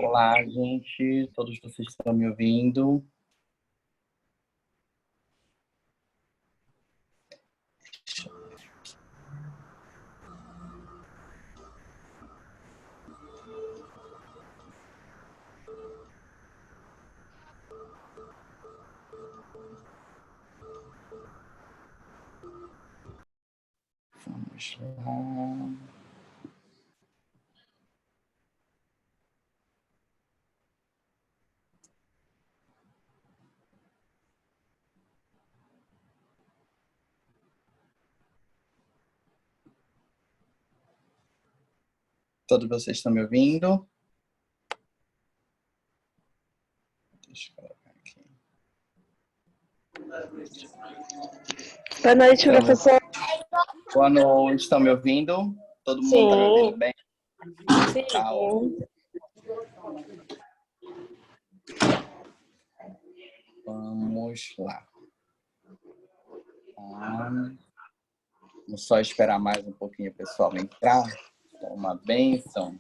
Olá, gente. Todos vocês estão me ouvindo? Vamos lá. Todos vocês estão me ouvindo? Deixa eu colocar aqui. Boa noite, professor. Boa noite, estão me ouvindo? Todo mundo está me ouvindo bem? Sim. Tá, vamos lá. Vamos só esperar mais um pouquinho o pessoal entrar. Uma bênção.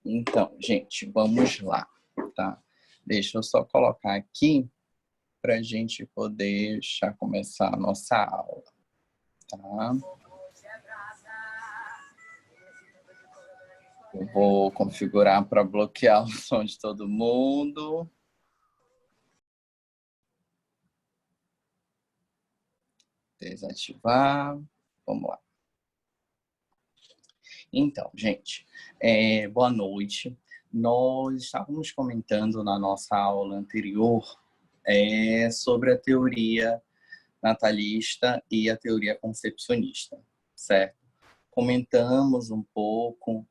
Então, gente, vamos lá, tá? Deixa eu só colocar aqui para a gente poder já começar a nossa aula, tá? Eu vou configurar para bloquear o som de todo mundo. Desativar. Vamos lá. Então, gente, boa noite. Nós estávamos comentando na nossa aula anterior sobre a teoria natalista e a teoria concepcionista, certo? Comentamos um pouco,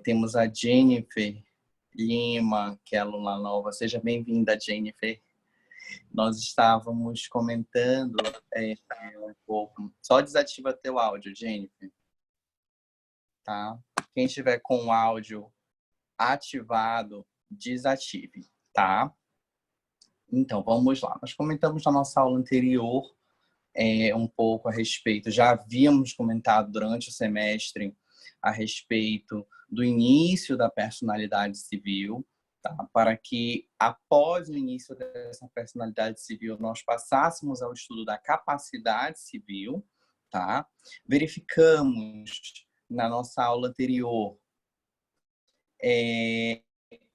temos a Jennifer Lima, que é aluna nova. Seja bem-vinda, Jennifer. Nós estávamos comentando um pouco. Só desativa teu áudio, Jennifer. Tá? Quem estiver com o áudio ativado, desative, tá? Então, vamos lá. Nós comentamos na nossa aula anterior um pouco a respeito, já havíamos comentado durante o semestre a respeito do início da personalidade civil, tá? Para que, após o início dessa personalidade civil, nós passássemos ao estudo da capacidade civil, tá? Verificamos na nossa aula anterior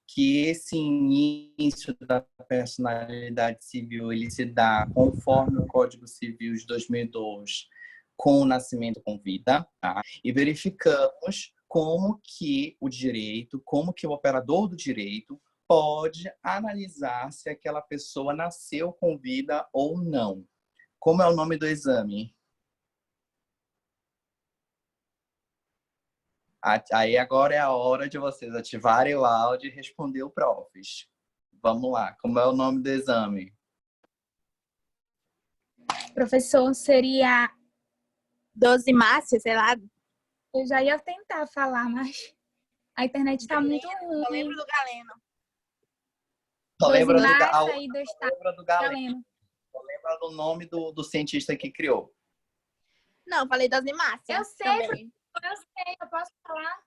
que esse início da personalidade civil ele se dá conforme o Código Civil de 2002, com o nascimento com vida, tá? E verificamos como que o direito, como que o operador do direito pode analisar se aquela pessoa nasceu com vida ou não. Como é o nome do exame? Aí agora é a hora de vocês ativarem o áudio e responder o profs. Vamos lá, como é o nome do exame? Professor, seria Dosimácia, sei lá. eu já ia tentar falar, mas a internet está muito ruim. Eu lembro do Galeno. Só lembra do Dosimácia e do Galeno. Só lembra do nome do cientista que criou. Não, falei Dosimácia. Eu sei, eu posso falar?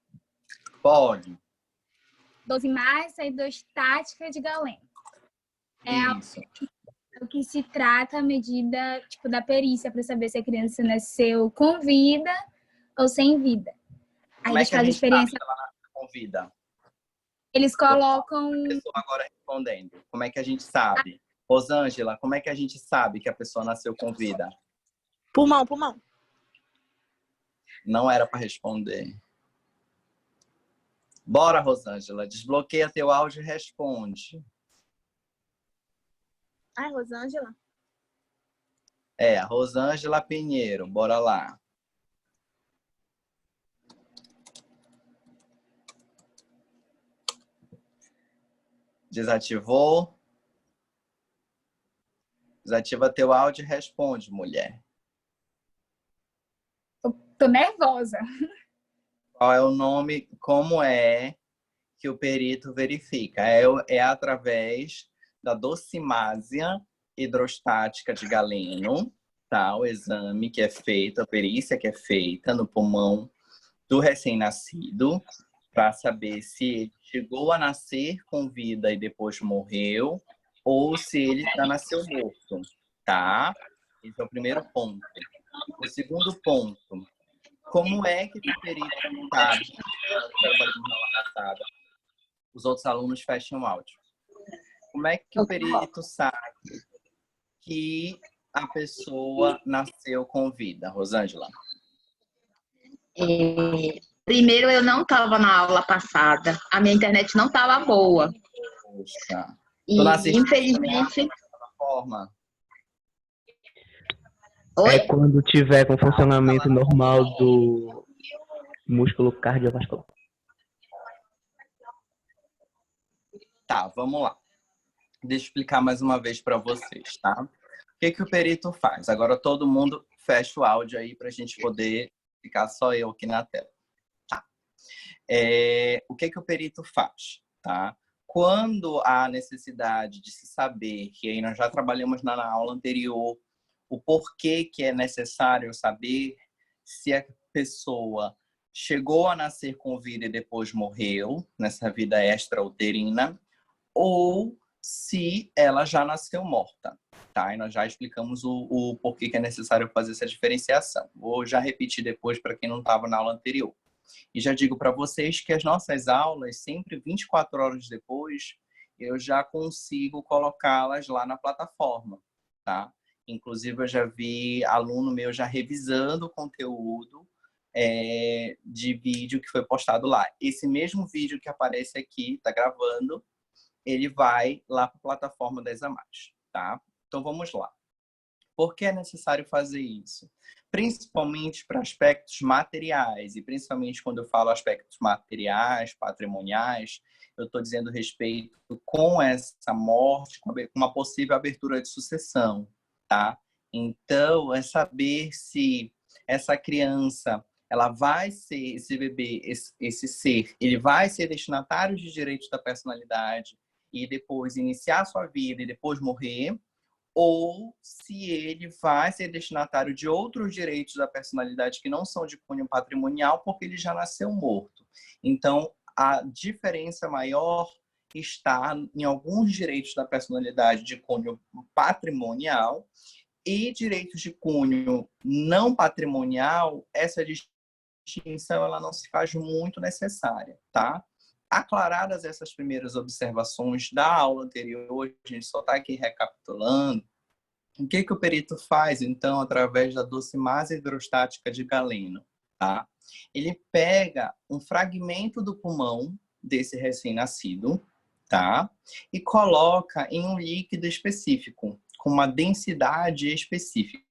Pode. Dosimácia e Eudostática de Galeno. Isso. O que se trata a medida tipo, da perícia para saber se a criança nasceu com vida ou sem vida. Aí Como é eles que a fazem gente experiência. sabe que ela nasceu com vida? Eles colocam. A pessoa agora respondendo. Como é que a gente sabe? Rosângela, como é que a gente sabe que a pessoa nasceu com vida? Pulmão. Não era para responder. Bora, Rosângela. Desbloqueia teu áudio e responde. Ai, Rosângela. A Rosângela Pinheiro, bora lá. Desativou? Desativa teu áudio e responde, mulher. Tô nervosa. Qual é o nome, como é que o perito verifica? É através da docimásia hidrostática de Galeno, tá? O exame que é feito, a perícia que é feita no pulmão do recém-nascido, para saber se ele chegou a nascer com vida e depois morreu, ou se ele já nasceu morto, tá? Esse é o primeiro ponto. O segundo ponto, como é que o perito sabe? Os outros alunos fecham o áudio. Como é que o perito sabe que a pessoa nasceu com vida, Rosângela? Primeiro, eu não estava na aula passada. A minha internet não estava boa. Poxa. E, infelizmente... Forma. Oi? É quando tiver com funcionamento normal do músculo cardiovascular. Tá, vamos lá. Deixa eu explicar mais uma vez para vocês, tá? O que o perito faz? Agora todo mundo fecha o áudio aí para a gente poder ficar só eu aqui na tela. Tá. O que o perito faz, tá? Quando há necessidade de se saber, que aí nós já trabalhamos na aula anterior, o porquê que é necessário saber se a pessoa chegou a nascer com vida e depois morreu, nessa vida extrauterina, ou se ela já nasceu morta, tá? E nós já explicamos o porquê que é necessário fazer essa diferenciação. Vou já repetir depois para quem não estava na aula anterior. E já digo para vocês que as nossas aulas, sempre 24 horas depois, eu já consigo colocá-las lá na plataforma, tá? Inclusive, eu já vi aluno meu já revisando o conteúdo de vídeo que foi postado lá. Esse mesmo vídeo que aparece aqui, tá gravando, ele vai lá para a plataforma da Examas, tá? Então, vamos lá. Por que é necessário fazer isso? Principalmente para aspectos materiais, e principalmente quando eu falo aspectos materiais, patrimoniais, eu estou dizendo respeito com essa morte, com uma possível abertura de sucessão, tá? Então, é saber se essa criança, ela vai ser, esse bebê, esse ser, ele vai ser destinatário de direitos da personalidade e depois iniciar sua vida e depois morrer, ou se ele vai ser destinatário de outros direitos da personalidade que não são de cunho patrimonial, porque ele já nasceu morto. Então, a diferença maior está em alguns direitos da personalidade de cunho patrimonial e direitos de cunho não patrimonial. Essa distinção ela não se faz muito necessária, tá? Aclaradas essas primeiras observações da aula anterior, a gente só está aqui recapitulando. O que o perito faz, então, através da docimásia hidrostática de Galeno? Tá? Ele pega um fragmento do pulmão desse recém-nascido, tá? E coloca em um líquido específico, com uma densidade específica.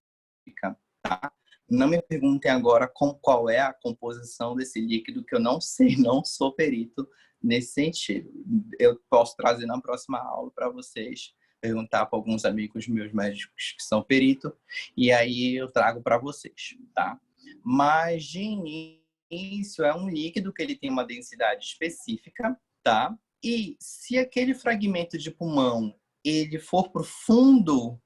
Tá? Não me perguntem agora qual é a composição desse líquido, que eu não sei, não sou perito nesse sentido. Eu posso trazer na próxima aula para vocês, perguntar para alguns amigos meus médicos que são peritos, e aí eu trago para vocês, tá? Mas, de início, é um líquido que ele tem uma densidade específica, tá? E se aquele fragmento de pulmão ele for para o fundo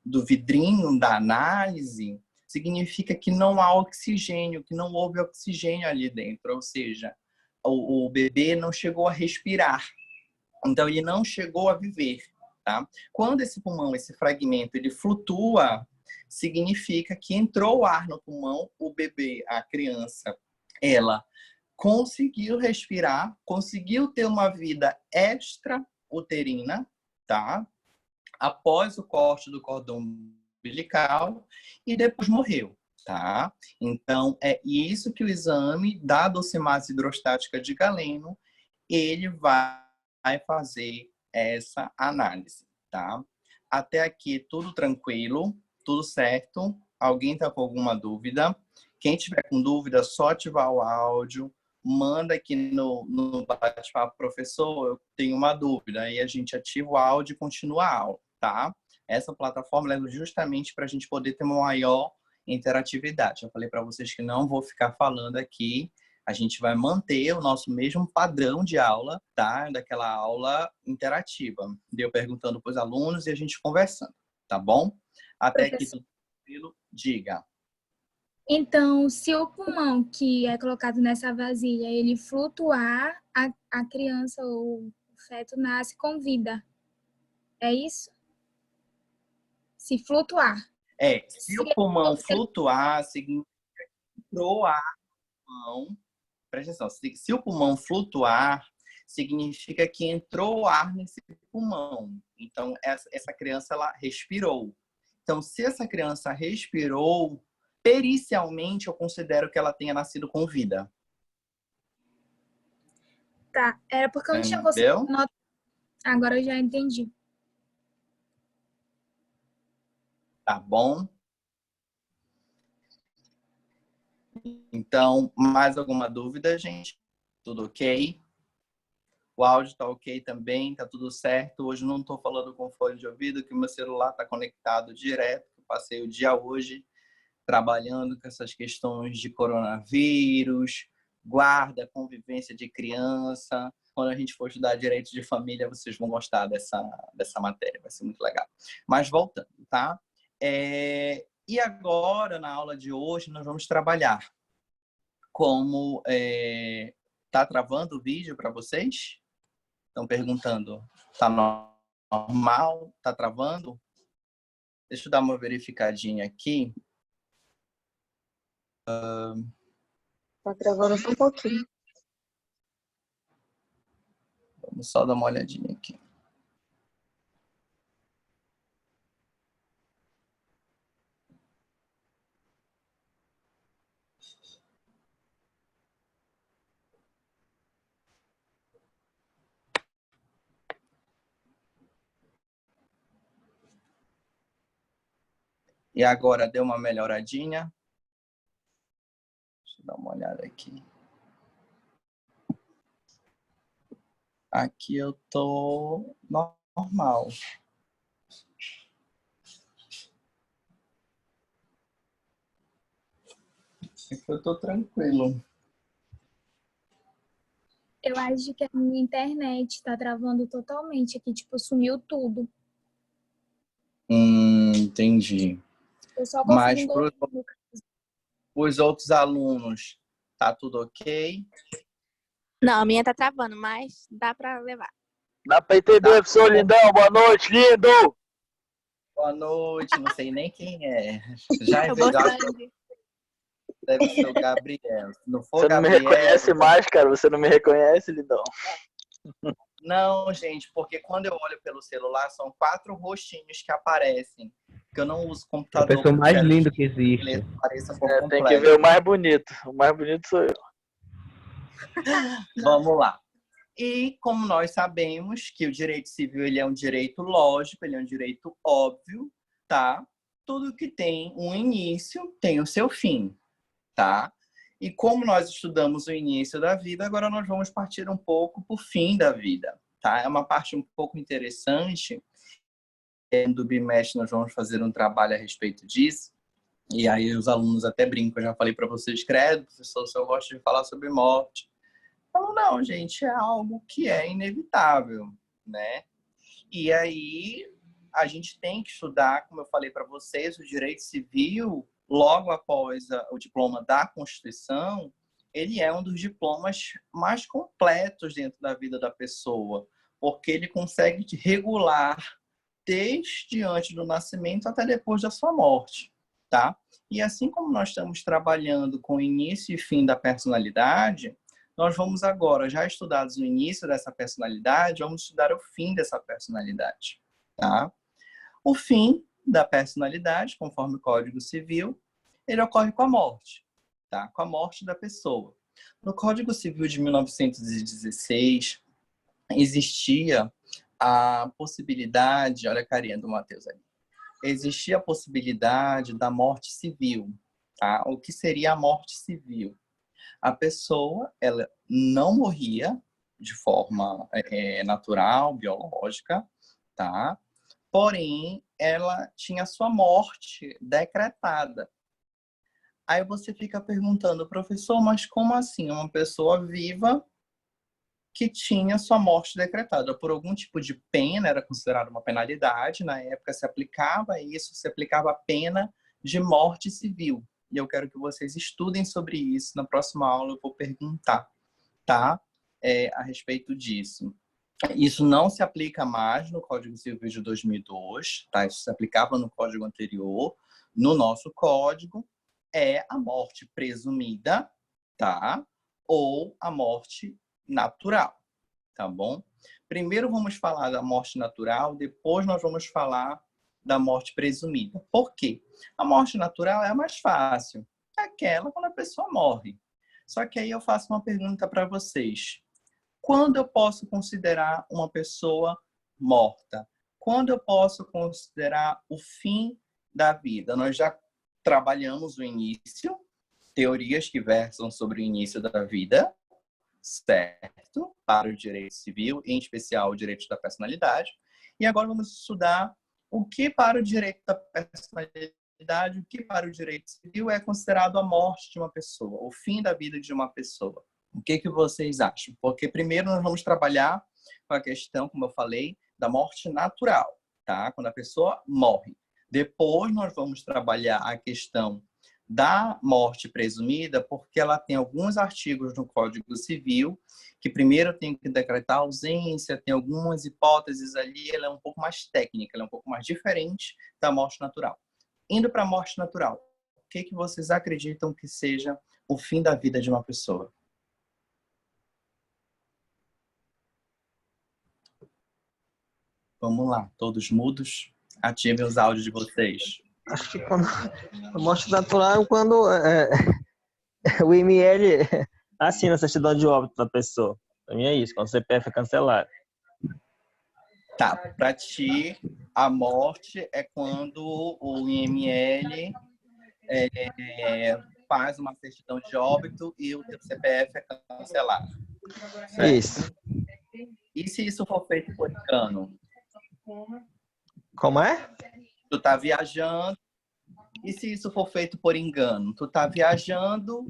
do vidrinho da análise, significa que não há oxigênio, que não houve oxigênio ali dentro, ou seja, o bebê não chegou a respirar, então ele não chegou a viver, tá? Quando esse pulmão, esse fragmento, ele flutua, significa que entrou ar no pulmão, o bebê, a criança, ela conseguiu respirar, conseguiu ter uma vida extrauterina, tá? Após o corte do cordão umbilical e depois morreu, tá? Então, é isso que o exame da docimásia hidrostática de Galeno, ele vai fazer essa análise, tá? Até aqui tudo tranquilo, tudo certo? Alguém está com alguma dúvida? Quem tiver com dúvida, só ativar o áudio, manda aqui no bate-papo, professor, eu tenho uma dúvida. Aí a gente ativa o áudio e continua a aula, tá? Essa plataforma é justamente para a gente poder ter uma maior interatividade. Eu falei para vocês que não vou ficar falando aqui. A gente vai manter o nosso mesmo padrão de aula, tá? Daquela aula interativa. Eu perguntando para os alunos e a gente conversando, tá bom? Até aqui tudo tranquilo? Diga. Então, se o pulmão que é colocado nessa vasilha, ele flutuar, a criança ou o feto nasce com vida. É isso? Se flutuar. Se o pulmão flutuar, significa que entrou ar no pulmão. Presta atenção, se o pulmão flutuar, significa que entrou ar nesse pulmão. Então, essa criança, ela respirou. Então, se essa criança respirou, pericialmente, eu considero que ela tenha nascido com vida. Tá, era porque eu não tinha conseguido Entendeu? notar. Agora eu já entendi. Tá bom? Então, mais alguma dúvida, gente? Tudo ok? O áudio tá ok também, tá tudo certo. Hoje eu não tô falando com fone de ouvido, que o meu celular tá conectado direto. Eu passei o dia hoje trabalhando com essas questões de coronavírus, guarda, convivência de criança. Quando a gente for estudar direito de família, vocês vão gostar dessa matéria, vai ser muito legal. Mas voltando, tá? E agora, na aula de hoje, nós vamos trabalhar como... Tá travando o vídeo para vocês? Estão perguntando, tá normal? Tá travando? Deixa eu dar uma verificadinha aqui. Tá travando só um pouquinho. Vamos só dar uma olhadinha aqui. E agora deu uma melhoradinha. Deixa eu dar uma olhada aqui. Aqui eu tô normal. Aqui eu tô tranquilo. Eu acho que a minha internet tá travando totalmente aqui, tipo, sumiu tudo. Entendi. Eu só Mas consigo para os outros alunos, tá tudo ok? Não, a minha tá travando, mas dá pra levar. Dá pra entender, Tá. professor Lindão? Boa noite, lindo! Boa noite, não sei nem quem é. Já é Eu vou verdade, Sandy. deve ser o Gabriel. Se não for Você não me Gabriel... reconhece mais, cara? Você não me reconhece, Lindão? Não, gente, porque quando eu olho pelo celular, são 4 rostinhos que aparecem. Porque eu não uso O computador. professor porque mais eu quero lindo que que existe. ele apareça por Tem que completo. ver o mais bonito. O mais bonito sou eu. Vamos lá. E como nós sabemos que o direito civil ele é um direito lógico, ele é um direito óbvio, tá? Tudo que tem um início tem o seu fim, tá? E como nós estudamos o início da vida, agora nós vamos partir um pouco para o fim da vida, tá? É uma parte um pouco interessante. Do bimestre nós vamos fazer um trabalho a respeito disso. E aí os alunos até brincam, eu já falei para vocês, credo, professor, se eu gosto de falar sobre morte. Então, não, gente, é algo que é inevitável, né? E aí a gente tem que estudar, como eu falei para vocês, o direito civil, logo após o diploma da Constituição, ele é um dos diplomas mais completos dentro da vida da pessoa, porque ele consegue regular desde antes do nascimento até depois da sua morte, tá? E assim como nós estamos trabalhando com o início e fim da personalidade, nós vamos agora, já estudados o início dessa personalidade, vamos estudar o fim dessa personalidade, tá? O fim da personalidade, conforme o Código Civil, ele ocorre com a morte, tá? Com a morte da pessoa. No Código Civil de 1916, existia a possibilidade, olha a carinha do Matheus ali, existia a possibilidade da morte civil, tá? O que seria a morte civil? A pessoa, ela não morria de forma natural, biológica, tá? Porém, ela tinha sua morte decretada. Aí você fica perguntando, professor, mas como assim? Uma pessoa viva que tinha sua morte decretada por algum tipo de pena, era considerada uma penalidade, na época se aplicava isso, se aplicava a pena de morte civil. E eu quero que vocês estudem sobre isso. Na próxima aula eu vou perguntar, tá? A respeito disso. Isso não se aplica mais no Código Civil de 2002, tá? Isso se aplicava no código anterior. No nosso código, é a morte presumida, tá? Ou a morte natural, tá bom? Primeiro vamos falar da morte natural, depois nós vamos falar da morte presumida. Por quê? A morte natural é a mais fácil. É aquela quando a pessoa morre. Só que aí eu faço uma pergunta para vocês. Quando eu posso considerar uma pessoa morta? Quando eu posso considerar o fim da vida? Nós já trabalhamos o início, teorias que versam sobre o início da vida, certo? Para o direito civil, em especial o direito da personalidade. E agora vamos estudar o que para o direito da personalidade, o que para o direito civil é considerado a morte de uma pessoa, o fim da vida de uma pessoa. O que vocês acham? Porque primeiro nós vamos trabalhar com a questão, como eu falei, da morte natural, tá? Quando a pessoa morre. Depois nós vamos trabalhar a questão da morte presumida, porque ela tem alguns artigos no Código Civil que primeiro tem que decretar ausência, tem algumas hipóteses ali, ela é um pouco mais técnica, ela é um pouco mais diferente da morte natural. Indo para a morte natural, o que vocês acreditam que seja o fim da vida de uma pessoa? Vamos lá, todos mudos, ativem os áudios de vocês. Acho que quando a morte natural é quando o IML assina a certidão de óbito da pessoa. Para mim é isso, quando o CPF é cancelado. Tá, para ti, a morte é quando o IML faz uma certidão de óbito e o teu CPF é cancelado. Certo? Isso. E se isso for feito por engano? Como é? Tu tá viajando, e se isso for feito por engano? Tu tá viajando,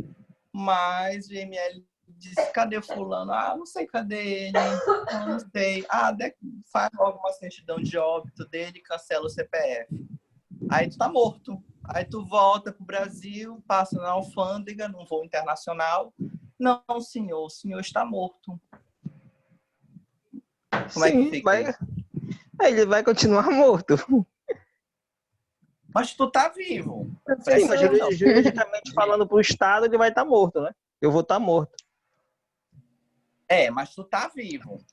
mas o IML diz, cadê fulano? Ah, não sei cadê ele, não sei. Ah, faz logo uma certidão de óbito dele e cancela o CPF. Aí tu tá morto. Aí tu volta pro Brasil, passa na alfândega, num voo internacional. Não, senhor, o senhor está morto. Como é que fica? Ele vai continuar morto. Mas tu tá vivo. Sim, mas juridicamente falando pro Estado, ele vai estar morto, né? Eu vou estar morto. Mas tu tá vivo.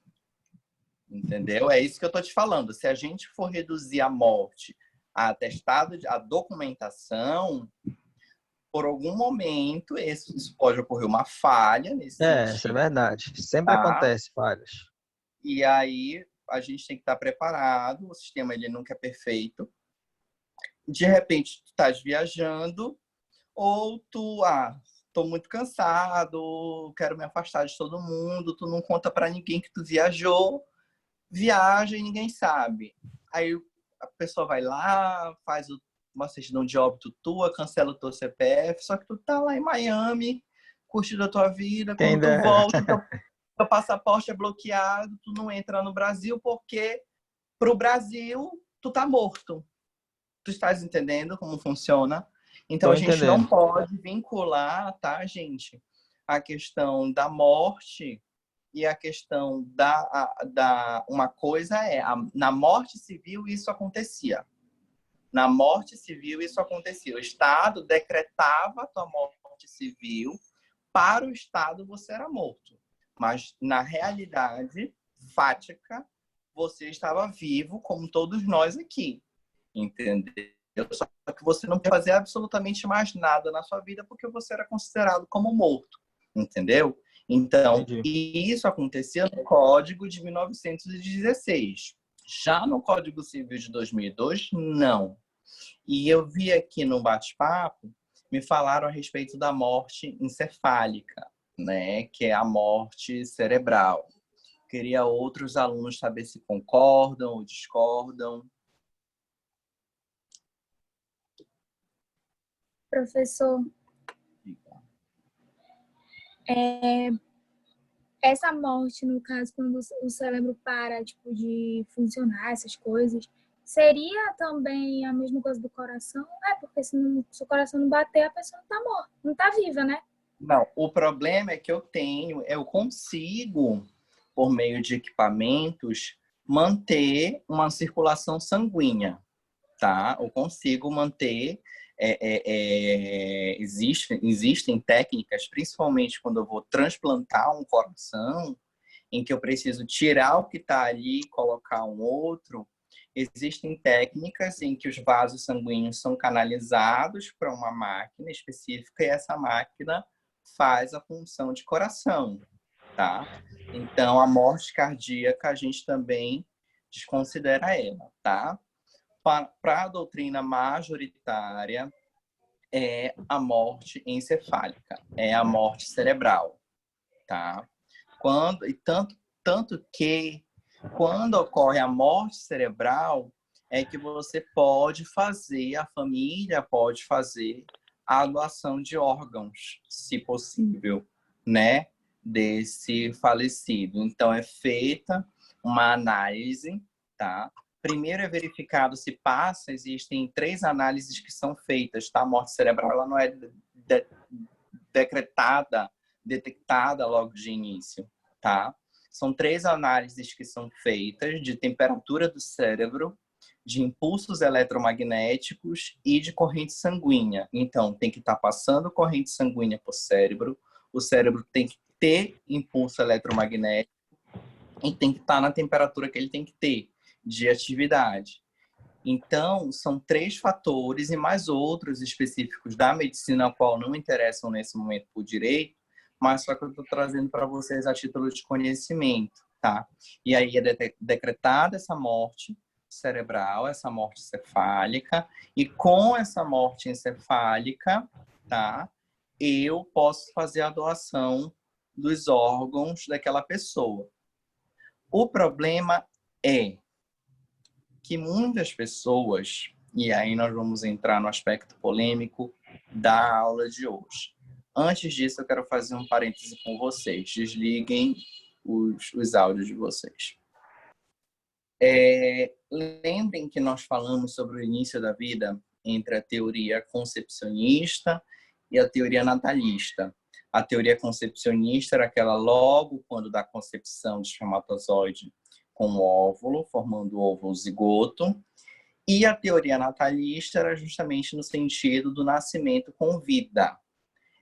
Entendeu? É isso que eu tô te falando. Se a gente for reduzir a morte a atestado, a documentação, por algum momento, isso pode ocorrer uma falha nesse sentido. Isso é verdade. Sempre acontece falhas. E aí, a gente tem que estar preparado. O sistema, ele nunca é perfeito. De repente, tu estás viajando, ou tu, tô muito cansado, quero me afastar de todo mundo, tu não conta para ninguém que tu viajou, viaja e ninguém sabe. Aí a pessoa vai lá, faz uma certidão de óbito tua, cancela o teu CPF, só que tu tá lá em Miami, curtindo a tua vida, quando tu volta, teu passaporte é bloqueado, tu não entra no Brasil, porque pro Brasil tu tá morto. Tu estás entendendo como funciona? Então, a gente não pode vincular, tá, gente? A questão da morte e a questão uma coisa na morte civil isso acontecia. Na morte civil isso acontecia. O Estado decretava a tua morte civil, para o Estado você era morto. Mas, na realidade fática, você estava vivo, como todos nós aqui. Entendeu? Só que você não pode fazer absolutamente mais nada na sua vida porque você era considerado como morto. Entendeu? Então, e isso acontecia no Código de 1916. Já no Código Civil de 2002, não. E eu vi aqui no bate-papo, me falaram a respeito da morte encefálica, né? Que é a morte cerebral. Queria outros alunos saber se concordam ou discordam. Professor, essa morte, no caso, quando o cérebro para, tipo, de funcionar, essas coisas, seria também a mesma coisa do coração? Porque se o coração não bater, a pessoa não tá morta, não tá viva, né? Não, o problema é que eu consigo, por meio de equipamentos, manter uma circulação sanguínea, tá? Eu consigo manter. Existem técnicas, principalmente quando eu vou transplantar um coração, em que eu preciso tirar o que está ali e colocar um outro. Existem técnicas em que os vasos sanguíneos são canalizados para uma máquina específica e essa máquina faz a função de coração, tá? Então, a morte cardíaca, a gente também desconsidera ela, tá? Para a doutrina majoritária, é a morte encefálica, é a morte cerebral, tá? Tanto que, quando ocorre a morte cerebral, é que você pode fazer, a família pode fazer a doação de órgãos, se possível, né? Desse falecido. Então, é feita uma análise, tá? Primeiro é verificado se passa, existem 3 análises que são feitas, tá? A morte cerebral, ela não é detectada logo de início, tá? São 3 análises que são feitas de temperatura do cérebro, de impulsos eletromagnéticos e de corrente sanguínea. Então, tem que estar passando corrente sanguínea para o cérebro tem que ter impulso eletromagnético e tem que estar na temperatura que ele tem que ter de atividade. Então, são 3 fatores e mais outros específicos da medicina, a qual não interessam nesse momento por direito, mas só que eu estou trazendo para vocês a título de conhecimento, tá? E aí é decretada essa morte cerebral, essa morte encefálica, e com essa morte encefálica, tá? Eu posso fazer a doação dos órgãos daquela pessoa. O problema é que muitas pessoas, e aí nós vamos entrar no aspecto polêmico da aula de hoje. Antes disso, eu quero fazer um parêntese com vocês. Desliguem os áudios de vocês. Lembrem que nós falamos sobre o início da vida entre a teoria concepcionista e a teoria natalista. A teoria concepcionista era aquela logo quando da concepção do espermatozoide com o óvulo, formando o óvulo zigoto. E a teoria natalista era justamente no sentido do nascimento com vida.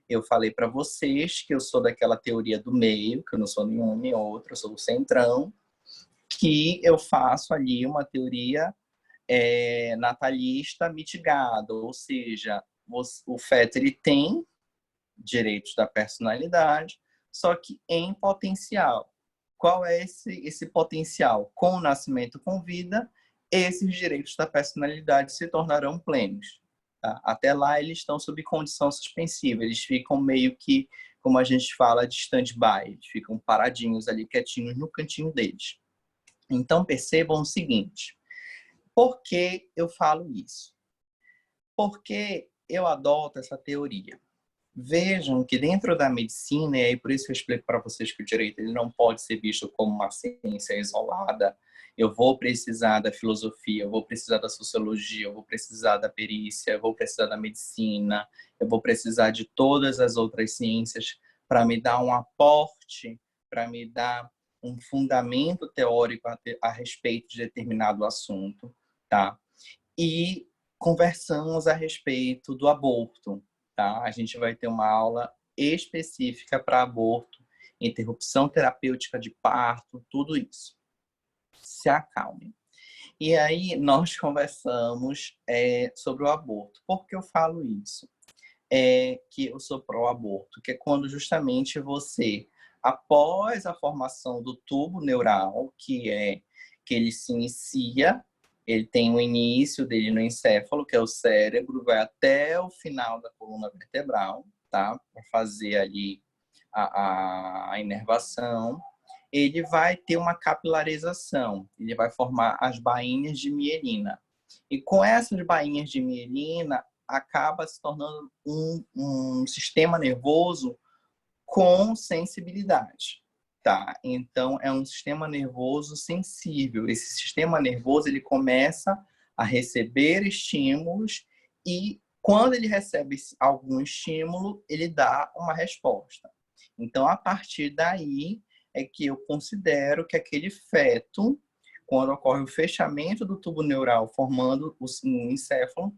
Eu falei para vocês que eu sou daquela teoria do meio, que eu não sou nenhum nem outro, eu sou o centrão, que eu faço ali uma teoria natalista mitigada, ou seja, o feto ele tem direitos da personalidade, só que em potencial. Qual é esse potencial? Com o nascimento com vida, esses direitos da personalidade se tornarão plenos. Tá? Até lá, eles estão sob condição suspensiva. Eles ficam meio que, como a gente fala, de stand-by. Eles ficam paradinhos ali, quietinhos no cantinho deles. Então, percebam o seguinte. Por que eu falo isso? Porque eu adoto essa teoria. Vejam que dentro da medicina, e aí por isso eu explico para vocês que o direito ele não pode ser visto como uma ciência isolada. Eu vou precisar da filosofia, eu vou precisar da sociologia, eu vou precisar da perícia, eu vou precisar da medicina, eu vou precisar de todas as outras ciências para me dar um aporte, para me dar um fundamento teórico a respeito de determinado assunto, tá? E conversamos a respeito do aborto. Tá? A gente vai ter uma aula específica para aborto, interrupção terapêutica de parto, tudo isso. Se acalmem. E aí nós conversamos sobre o aborto. Por que eu falo isso? Que eu sou pró-aborto, que é quando justamente você, após a formação do tubo neural, que ele se inicia Ele tem o início dele no encéfalo, que é o cérebro, vai até o final da coluna vertebral, tá? Para fazer ali a inervação. Ele vai ter uma capilarização, ele vai formar as bainhas de mielina. E com essas bainhas de mielina, acaba se tornando um sistema nervoso com sensibilidade, tá? Então, é um sistema nervoso sensível. Esse sistema nervoso, ele começa a receber estímulos e, quando ele recebe algum estímulo, ele dá uma resposta. Então, a partir daí, é que eu considero que aquele feto, quando ocorre o fechamento do tubo neural formando o encéfalo,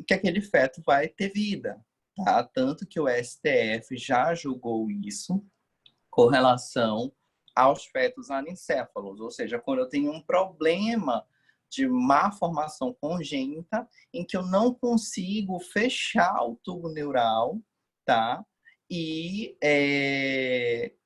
que aquele feto vai ter vida, tá? Tanto que o STF já julgou isso com relação aos fetos anencéfalos, ou seja, quando eu tenho um problema de má formação congênita, em que eu não consigo fechar o tubo neural, tá? E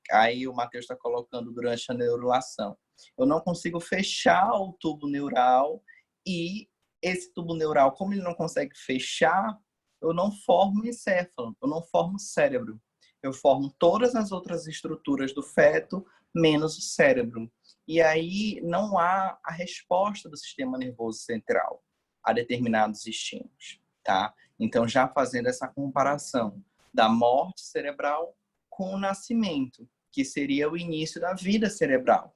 aí o Matheus está colocando durante a neurulação. Eu não consigo fechar o tubo neural e esse tubo neural, como ele não consegue fechar, eu não formo encéfalo, eu não formo cérebro. Eu formo todas as outras estruturas do feto, menos o cérebro. E aí não há a resposta do sistema nervoso central a determinados estímulos, tá? Então, já fazendo essa comparação da morte cerebral com o nascimento, que seria o início da vida cerebral,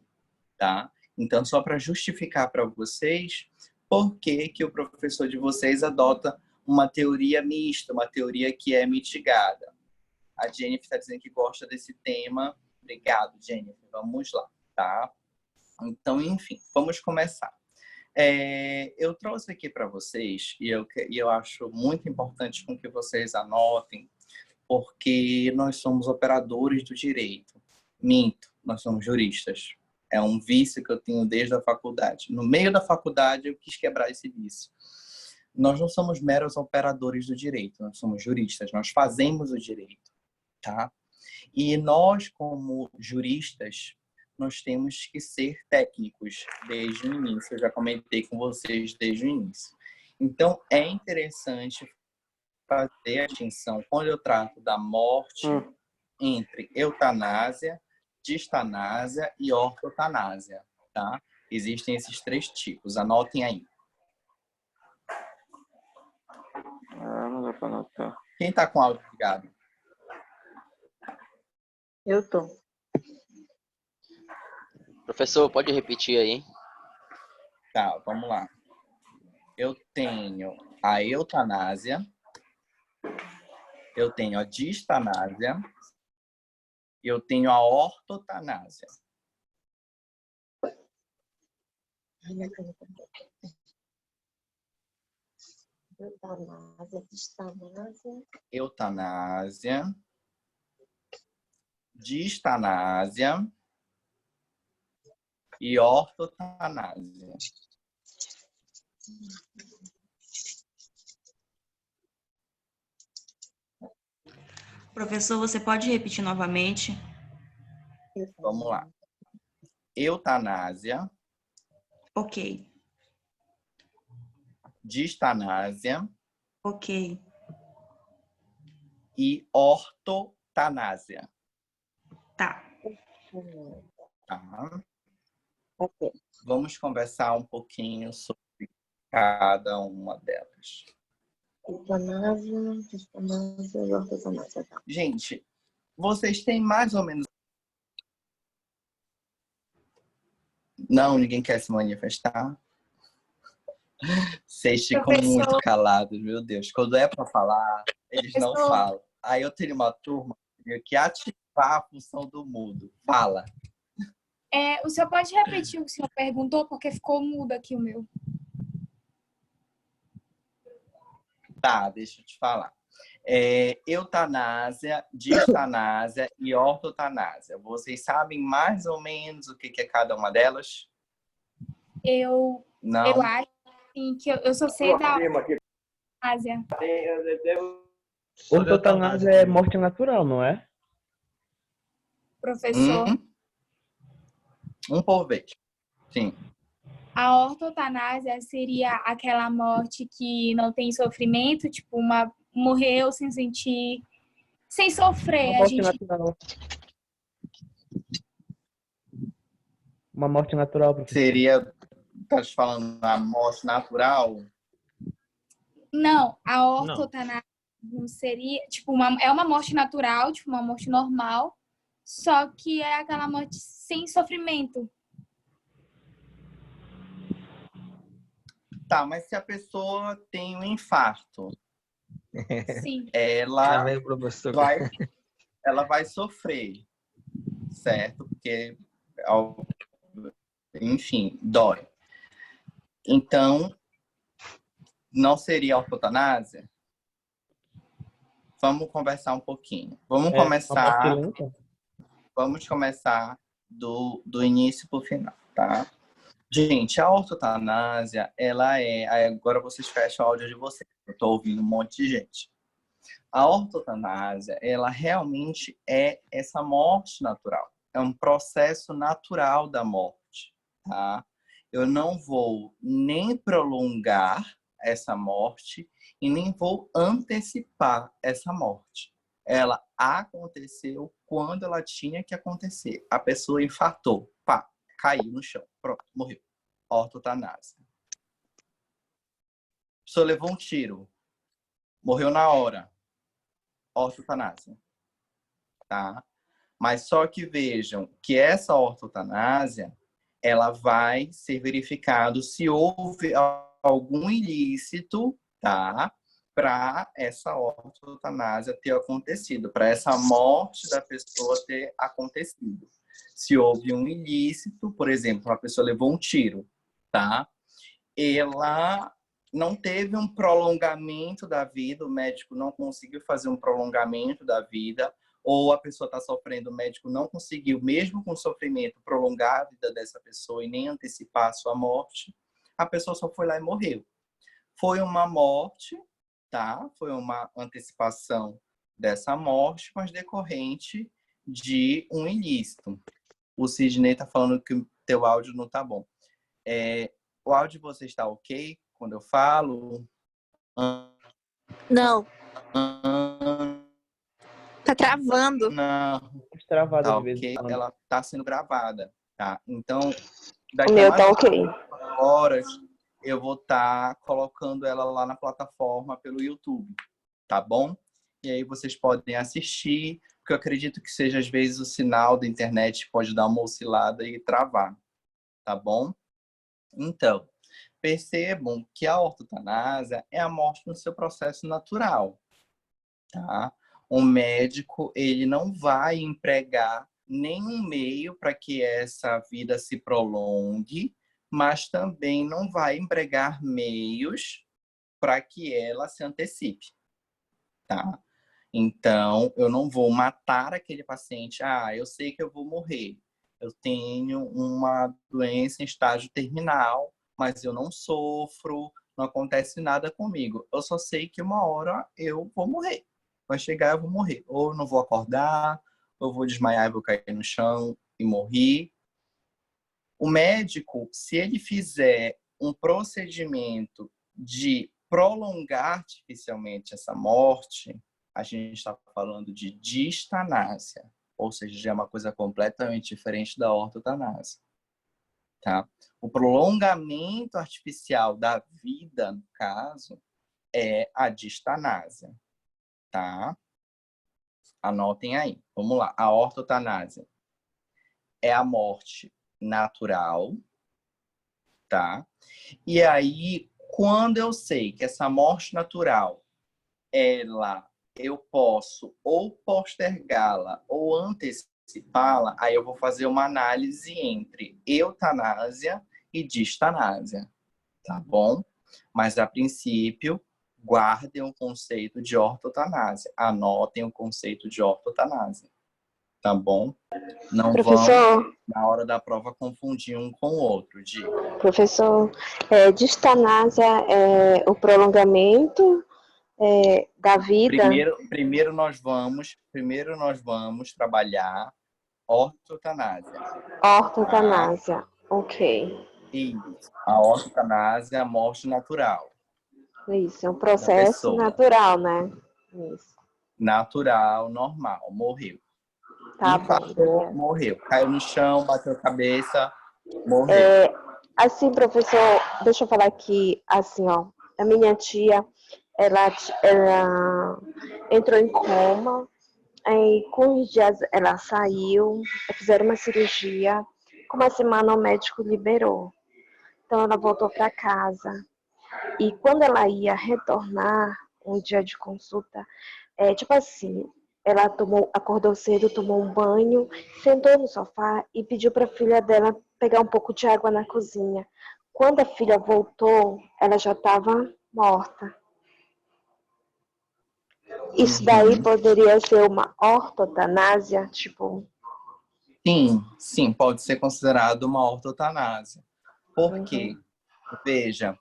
tá? Então, só para justificar para vocês por que o professor de vocês adota uma teoria mista, uma teoria que é mitigada. A Jennifer está dizendo que gosta desse tema. Obrigado, Jennifer. Vamos lá, tá? Então, enfim, vamos começar. Eu trouxe aqui para vocês, e eu acho muito importante com que vocês anotem, porque nós somos operadores do direito. Minto, nós somos juristas. É um vício que eu tenho desde a faculdade. No meio da faculdade, eu quis quebrar esse vício. Nós não somos meros operadores do direito, nós somos juristas, nós fazemos o direito, tá? E nós, como juristas, nós temos que ser técnicos desde o início. Eu já comentei com vocês desde o início. Então, é interessante fazer a distinção, quando eu trato da morte, entre eutanásia, distanásia e ortotanásia, tá? Existem esses 3 tipos, anotem aí. Não dá pra anotar. Quem tá com o áudio ligado? Eu tô. Professor, pode repetir aí? Tá, vamos lá. Eu tenho a eutanásia, eu tenho a distanásia e eu tenho a ortotanásia. Eutanásia, distanásia. Eutanásia, distanásia e ortotanásia. Professor, você pode repetir novamente? Vamos lá. Eutanásia. Ok. Distanásia. Ok. E ortotanásia. Tá. Tá. Ok. Vamos conversar um pouquinho sobre cada uma delas. Eutanásia, distanásia e ortotanásia. Tá. Gente, vocês têm mais ou menos... Não, ninguém quer se manifestar? Vocês ficam muito calados, meu Deus. Quando é para falar, eles não falam. Aí eu tenho uma turma que ativar a função do mudo. Fala. O senhor pode repetir o que o senhor perguntou, porque ficou mudo aqui o meu. Tá, deixa eu te falar. Eutanásia, distanásia e ortotanásia. Vocês sabem mais ou menos o que é cada uma delas? Eu acho sim, que eu só sei da Ásia. Ortotanásia é morte natural, não é? Professor. Um por vez. Sim. A ortotanásia seria aquela morte que não tem sofrimento, tipo, morreu sem sentir, sem sofrer. Uma morte natural. Uma morte natural, professor. Seria, tá te falando a morte natural? Não, a ortotanásia não seria, tipo, é uma morte natural, tipo, uma morte normal, só que é aquela morte sem sofrimento. Tá, mas se a pessoa tem um infarto, Sim. ela Vem, professor. ela vai sofrer, certo? Porque, enfim, dói. Então, não seria ortotanásia? Vamos conversar um pouquinho. Vamos começar do início para o final, tá? Gente, a ortotanásia, ela é... Agora vocês fecham o áudio de vocês. Eu estou ouvindo um monte de gente. A ortotanásia, ela realmente é essa morte natural. É um processo natural da morte, tá? Eu não vou nem prolongar essa morte e nem vou antecipar essa morte. Ela aconteceu quando ela tinha que acontecer. A pessoa infartou, pá, caiu no chão, pronto, morreu. Ortotanásia. A pessoa levou um tiro, morreu na hora. Ortotanásia. Tá? Mas só que vejam que essa ortotanásia, ela vai ser verificado se houve algum ilícito, tá? Para essa ortotanásia ter acontecido, para essa morte da pessoa ter acontecido. Se houve um ilícito, por exemplo, a pessoa levou um tiro, tá? Ela não teve um prolongamento da vida, o médico não conseguiu fazer um prolongamento da vida, ou a pessoa está sofrendo, o médico não conseguiu, mesmo com sofrimento, prolongar a vida dessa pessoa e nem antecipar a sua morte, a pessoa só foi lá e morreu. Foi uma morte, tá? Foi uma antecipação dessa morte, mas decorrente de um ilícito. O Sidney está falando que o teu áudio não está bom. O áudio de você está ok quando eu falo? Não. Tá travando. Não. Travada Tá de vez ok. em quando. Ela está sendo gravada, tá? Então, daqui O a meu mais tá ok. horas, eu vou estar colocando ela lá na plataforma pelo YouTube, tá bom? E aí vocês podem assistir, porque eu acredito que seja, às vezes, o sinal da internet pode dar uma oscilada e travar, tá bom? Então, percebam que a ortotanásia é a morte no seu processo natural, tá? O médico, ele não vai empregar nenhum meio para que essa vida se prolongue, mas também não vai empregar meios para que ela se antecipe, tá? Então, eu não vou matar aquele paciente. Eu sei que eu vou morrer. Eu tenho uma doença em estágio terminal, mas eu não sofro, não acontece nada comigo. Eu só sei que uma hora eu vou morrer. Vai chegar, eu vou morrer. Ou eu não vou acordar, ou eu vou desmaiar e vou cair no chão e morrer. O médico, se ele fizer um procedimento de prolongar artificialmente essa morte, a gente está falando de distanásia, ou seja, já é uma coisa completamente diferente da ortotanásia. Tá? O prolongamento artificial da vida, no caso, é a distanásia. Tá? Anotem aí. Vamos lá. A ortotanásia é a morte natural, tá? E aí, quando eu sei que essa morte natural, eu posso ou postergá-la ou antecipá-la, aí eu vou fazer uma análise entre eutanásia e distanásia, tá bom? Mas, a princípio, guardem o conceito de ortotanásia. Anotem o conceito de ortotanásia, tá bom? Não Professor, vão, na hora da prova, confundir um com o outro. Diga. professor, distanásia é o prolongamento da vida? Primeiro nós vamos trabalhar ortotanásia. Ortotanásia, ok. Isso. A ortotanásia é a morte natural Isso, é um da processo pessoa. natural, né? Isso. Natural, normal, morreu. Tá bom, Infartou, obrigada. morreu. Caiu no chão, bateu a cabeça, morreu. Assim, professor, deixa eu falar aqui, assim, ó. A minha tia, ela entrou em coma, aí com uns dias ela saiu, fizeram uma cirurgia, com uma semana o médico liberou. Então ela voltou para casa. E quando ela ia retornar, um dia de consulta, tipo assim, ela acordou cedo, tomou um banho, sentou no sofá e pediu para a filha dela pegar um pouco de água na cozinha. Quando a filha voltou, ela já estava morta. Isso daí poderia ser uma ortotanásia, tipo... Sim, pode ser considerado uma ortotanásia. Por quê? Veja,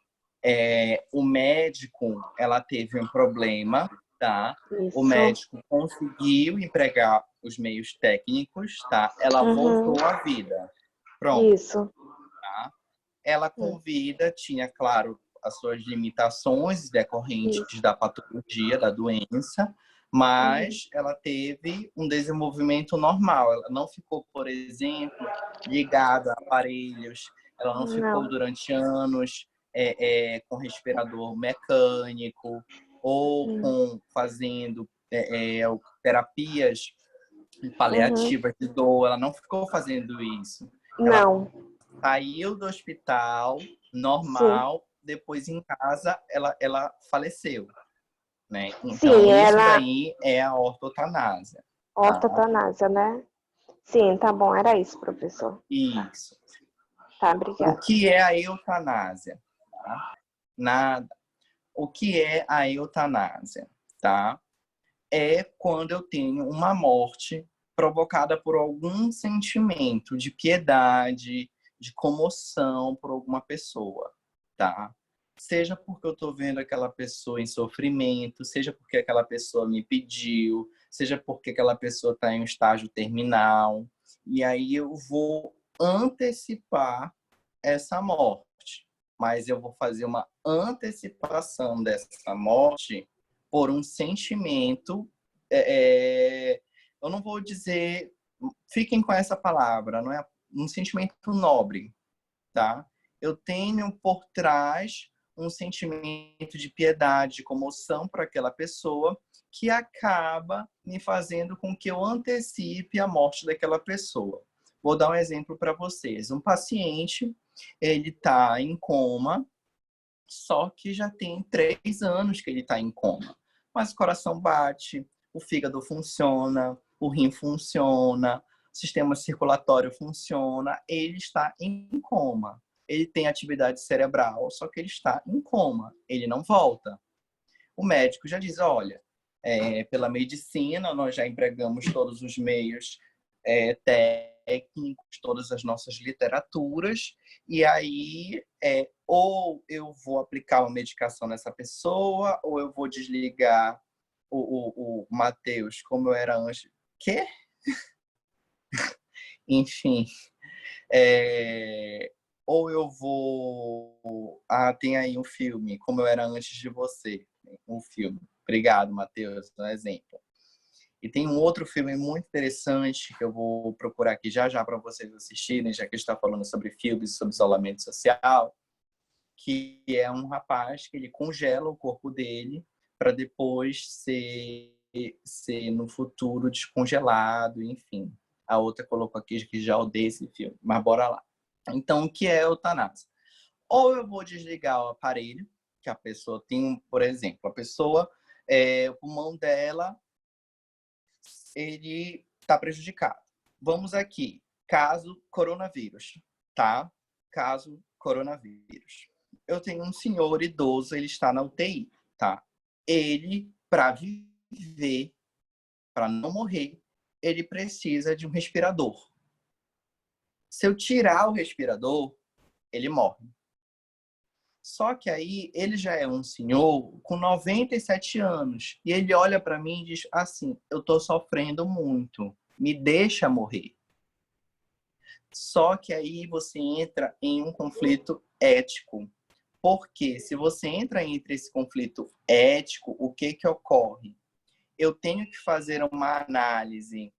o médico, ela teve um problema, tá? Isso. O médico conseguiu empregar os meios técnicos, tá? Ela voltou à vida. Pronto. Isso. Tá? Ela com vida tinha, claro, as suas limitações decorrentes da patologia, da doença, mas ela teve um desenvolvimento normal. Ela não ficou, por exemplo, ligada a aparelhos, ela não ficou durante anos com respirador mecânico ou fazendo terapias paliativas de dor. Ela não ficou fazendo isso. Não. Ela saiu do hospital normal, depois em casa ela faleceu. Né? Então, isso daí é a ortotanásia. Ortotanásia, né? Sim, tá bom, era isso, professor. Isso. Tá, obrigada. O que é a eutanásia? Tá? Nada. O que é a eutanásia? Tá? É quando eu tenho uma morte provocada por algum sentimento de piedade, de comoção por alguma pessoa, tá? Seja porque eu estou vendo aquela pessoa em sofrimento, seja porque aquela pessoa me pediu, seja porque aquela pessoa está em um estágio terminal. E aí eu vou antecipar essa morte. Mas eu vou fazer uma antecipação dessa morte por um sentimento... eu não vou dizer... Fiquem com essa palavra, não é um sentimento nobre, tá? Eu tenho por trás um sentimento de piedade, de comoção para aquela pessoa, que acaba me fazendo com que eu antecipe a morte daquela pessoa. Vou dar um exemplo para vocês. Um paciente, ele está em coma, só que já tem 3 anos que ele está em coma. Mas o coração bate, o fígado funciona, o rim funciona, o sistema circulatório funciona, ele está em coma. Ele tem atividade cerebral, só que ele está em coma, ele não volta. O médico já diz, olha, pela medicina, nós já empregamos todos os meios técnicos, todas as nossas literaturas, e aí ou eu vou aplicar uma medicação nessa pessoa, ou eu vou desligar o Matheus como eu era antes. Quê? Enfim. Ou eu vou... tem aí um filme, Como Eu Era Antes de Você. Um filme. Obrigado, Matheus, um exemplo. E tem um outro filme muito interessante que eu vou procurar aqui já para vocês assistirem, já que está falando sobre filmes, sobre isolamento social, que é um rapaz que ele congela o corpo dele para depois ser no futuro descongelado, enfim. A outra colocou aqui que já odeia esse filme, mas bora lá. Então, o que é eutanásia? Ou eu vou desligar o aparelho, que a pessoa tem, por exemplo, a pessoa, o pulmão dela, ele está prejudicado. Vamos aqui, caso coronavírus, tá? Caso coronavírus. Eu tenho um senhor idoso, ele está na UTI, tá? Ele, para viver, para não morrer, ele precisa de um respirador. Se eu tirar o respirador, ele morre. Só que aí ele já é um senhor com 97 anos. E ele olha para mim e diz assim, eu estou sofrendo muito, me deixa morrer. Só que aí você entra em um conflito ético. Porque se você entra entre esse conflito ético, o que que ocorre? Eu tenho que fazer uma análise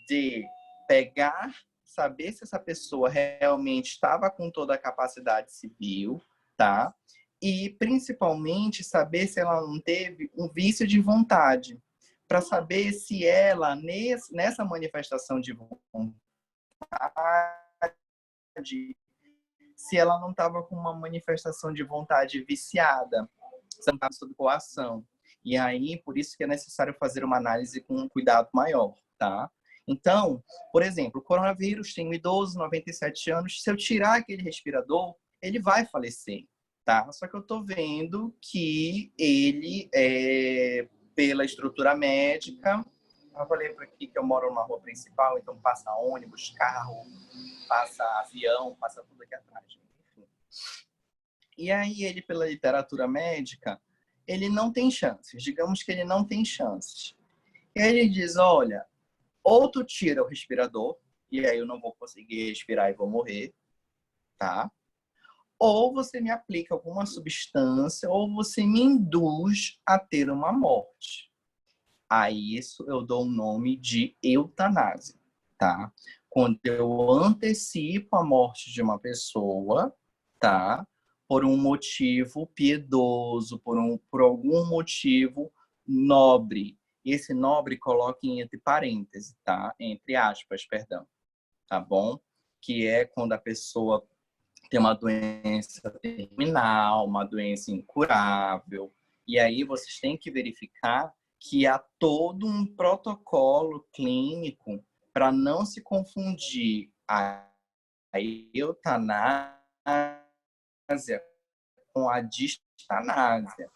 de pegar, saber se essa pessoa realmente estava com toda a capacidade civil, tá? E, principalmente, saber se ela não teve um vício de vontade, para saber se ela, nessa manifestação de vontade, se ela não estava com uma manifestação de vontade viciada, se não estava sob coação. E aí, por isso que é necessário fazer uma análise com um cuidado maior, tá? Então, por exemplo, o coronavírus tem um idoso, 97 anos, se eu tirar aquele respirador, ele vai falecer, tá? Só que eu tô vendo que ele, pela estrutura médica, eu falei por aqui que eu moro numa rua principal, então passa ônibus, carro, passa avião, passa tudo aqui atrás. Enfim. E aí ele, pela literatura médica, ele não tem chances. Digamos que ele não tem chances. E aí ele diz, olha, ou tu tira o respirador, e aí eu não vou conseguir respirar e vou morrer, tá? Ou você me aplica alguma substância, ou você me induz a ter uma morte. A isso eu dou o nome de eutanásia, tá? Quando eu antecipo a morte de uma pessoa, tá? Por um motivo piedoso, por algum motivo nobre. Esse nobre coloque entre parênteses, tá? Entre aspas, perdão. Tá bom? Que é quando a pessoa tem uma doença terminal, uma doença incurável. E aí vocês têm que verificar que há todo um protocolo clínico para não se confundir a eutanásia com a distanásia.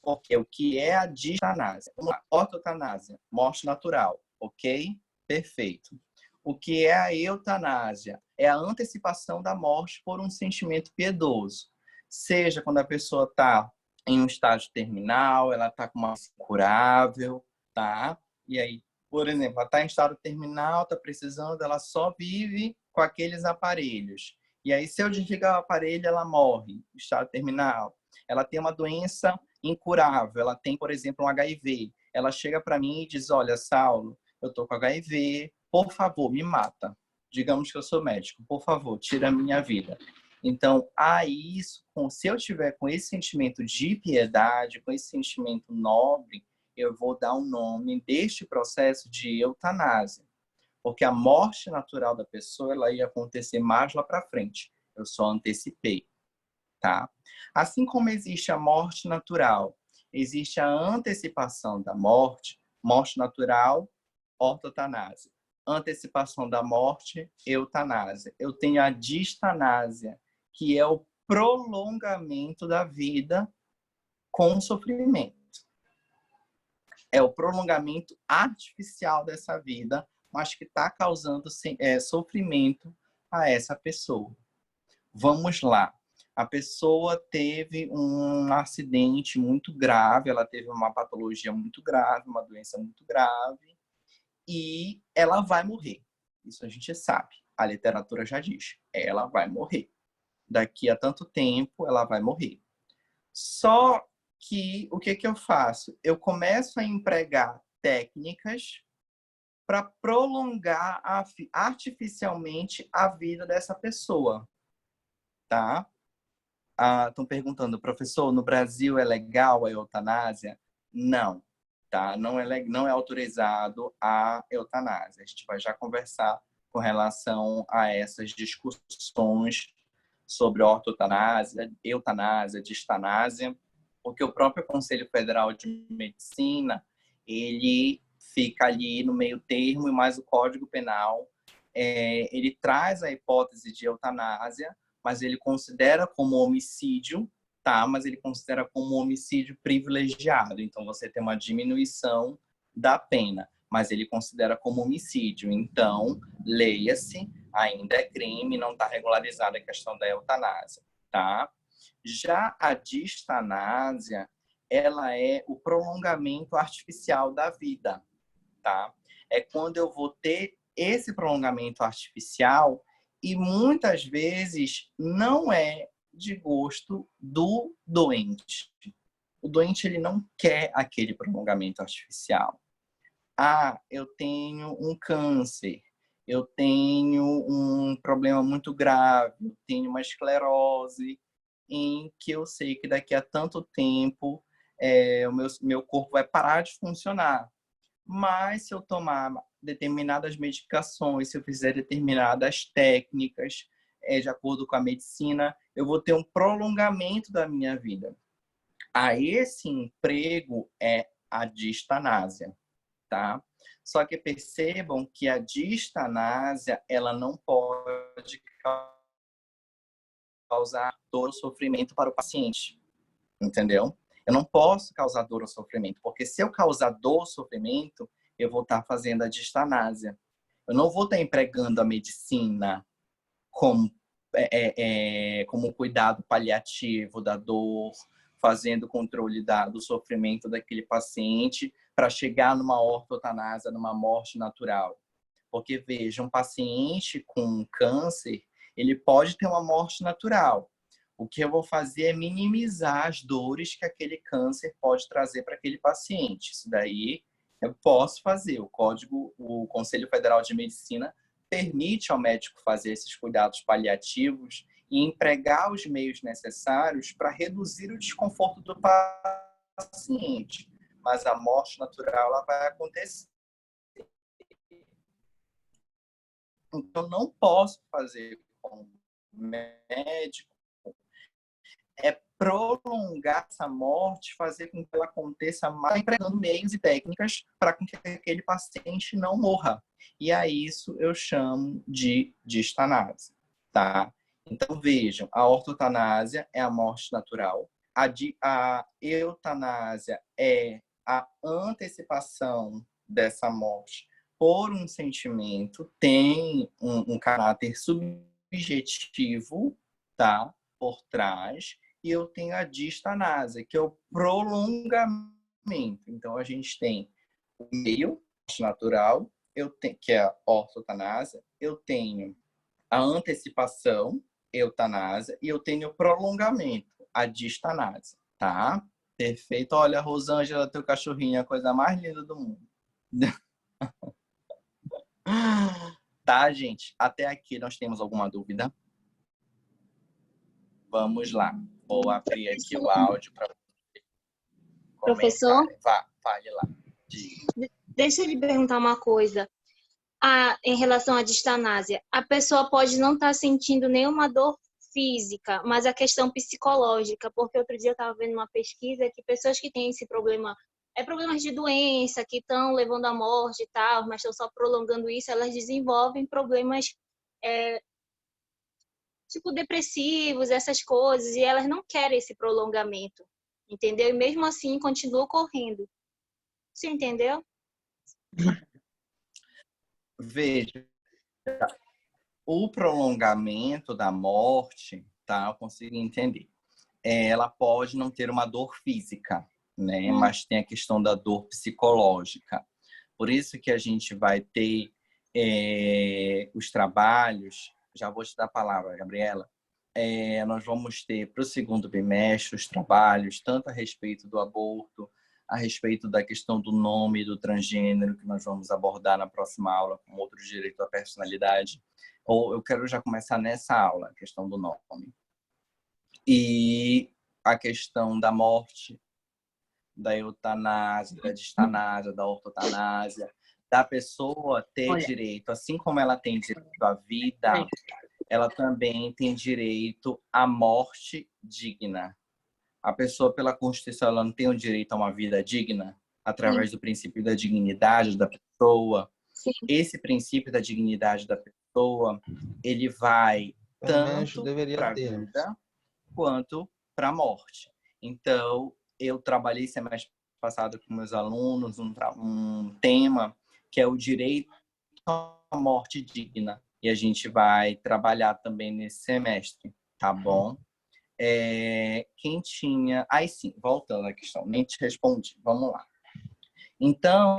Porque o que é a distanásia? Uma ortotanásia, morte natural, ok? Perfeito. O que é a eutanásia? É a antecipação da morte por um sentimento piedoso. Seja quando a pessoa está em um estágio terminal, ela está com uma doença incurável, tá? E aí, por exemplo, ela está em estado terminal, está precisando, ela só vive com aqueles aparelhos. E aí, se eu desligar o aparelho, ela morre, estado terminal. Ela tem uma doença incurável, ela tem, por exemplo, um HIV. Ela chega para mim e diz, olha, Saulo, eu tô com HIV, por favor, me mata. Digamos que eu sou médico, por favor, tira a minha vida. Então, se eu tiver com esse sentimento de piedade, com esse sentimento nobre, eu vou dar um nome deste processo de eutanásia. Porque a morte natural da pessoa, ela ia acontecer mais lá para frente. Eu só antecipei, tá? Assim como existe a morte natural, existe a antecipação da morte, morte natural, ortotanásia. Antecipação da morte, eutanásia. Eu tenho a distanásia, que é o prolongamento da vida com sofrimento. É o prolongamento artificial dessa vida, mas que está causando sofrimento a essa pessoa. Vamos lá. A pessoa teve um acidente muito grave, ela teve uma patologia muito grave, uma doença muito grave, e ela vai morrer. Isso a gente sabe. A literatura já diz. Ela vai morrer. Daqui a tanto tempo, ela vai morrer. Só que, o que eu faço? Eu começo a empregar técnicas para prolongar artificialmente a vida dessa pessoa. Tá? Estão perguntando, professor, no Brasil é legal a eutanásia? Não. Tá? Não é autorizado a eutanásia. A gente vai já conversar com relação a essas discussões sobre ortotanásia, eutanásia, distanásia, porque o próprio Conselho Federal de Medicina, ele fica ali no meio termo, e mais o Código Penal, ele traz a hipótese de eutanásia, mas ele considera como homicídio, tá? Mas ele considera como homicídio privilegiado. Então, você tem uma diminuição da pena, mas ele considera como homicídio. Então, leia-se, ainda é crime, não está regularizada a questão da eutanásia, tá? Já a distanásia, ela é o prolongamento artificial da vida, tá? É quando eu vou ter esse prolongamento artificial e muitas vezes não é de gosto do doente. O doente ele não quer aquele prolongamento artificial. Ah, eu tenho um câncer, eu tenho um problema muito grave, eu tenho uma esclerose, em que eu sei que daqui a tanto tempo o meu corpo vai parar de funcionar. Mas se eu tomar determinadas medicações, se eu fizer determinadas técnicas, de acordo com a medicina, eu vou ter um prolongamento da minha vida. Esse emprego é a distanásia, tá? Só que percebam que a distanásia, ela não pode causar dor ou sofrimento para o paciente, entendeu? Eu não posso causar dor ou sofrimento, porque se eu causar dor ou sofrimento, eu vou estar fazendo a distanásia. Eu não vou estar empregando a medicina como cuidado paliativo da dor, fazendo controle do sofrimento daquele paciente para chegar numa ortotanásia, numa morte natural. Porque, veja, um paciente com câncer, ele pode ter uma morte natural. O que eu vou fazer é minimizar as dores que aquele câncer pode trazer para aquele paciente. Isso daí eu posso fazer. O Conselho Federal de Medicina permite ao médico fazer esses cuidados paliativos e empregar os meios necessários para reduzir o desconforto do paciente. Mas a morte natural ela vai acontecer. Então, não posso fazer como médico prolongar essa morte, fazer com que ela aconteça mais, empregando meios e técnicas para que aquele paciente não morra. E a isso eu chamo de distanásia, tá? Então, vejam, a ortotanásia é a morte natural, a eutanásia é a antecipação dessa morte por um sentimento, tem um caráter subjetivo, tá? Por trás, e eu tenho a distanásia, que é o prolongamento. Então, a gente tem o meio natural, que é a ortotanásia, eu tenho a antecipação, eutanásia, e eu tenho o prolongamento, a distanásia, tá? Perfeito. Olha, Rosângela, teu cachorrinho é a coisa mais linda do mundo. Tá, gente? Até aqui nós temos alguma dúvida? Vamos lá. Vou abrir aqui o áudio para você. Professor? Fale lá. Deixa eu lhe perguntar uma coisa. Em relação à distanásia, a pessoa pode não estar sentindo nenhuma dor física, mas a questão psicológica, porque outro dia eu estava vendo uma pesquisa que pessoas que têm esse problema, problemas de doença, que estão levando à morte e tal, mas estão só prolongando isso, elas desenvolvem problemas tipo depressivos, essas coisas, e elas não querem esse prolongamento, entendeu? E mesmo assim continua ocorrendo. Você entendeu? Veja, o prolongamento da morte, tá? Eu consigo entender. Ela pode não ter uma dor física, né? Mas tem a questão da dor psicológica. Por isso que a gente vai ter os trabalhos. Já vou te dar a palavra, Gabriela. Nós vamos ter para o segundo bimestre os trabalhos, tanto a respeito do aborto, a respeito da questão do nome do transgênero, que nós vamos abordar na próxima aula, com outro direito à personalidade. Ou eu quero já começar nessa aula, a questão do nome. E a questão da morte, da eutanásia, da distanásia, da ortotanásia, da pessoa ter direito, assim como ela tem direito à vida, ela também tem direito à morte digna. A pessoa, pela Constituição, ela não tem o direito a uma vida digna através do princípio da dignidade da pessoa. Sim. Esse princípio da dignidade da pessoa, ele vai tanto para a vida quanto para a morte. Então, eu trabalhei semestre passado com meus alunos um tema que é o direito à morte digna. E a gente vai trabalhar também nesse semestre, tá bom? Quem tinha... Aí sim, voltando à questão, nem te respondi. Vamos lá. Então,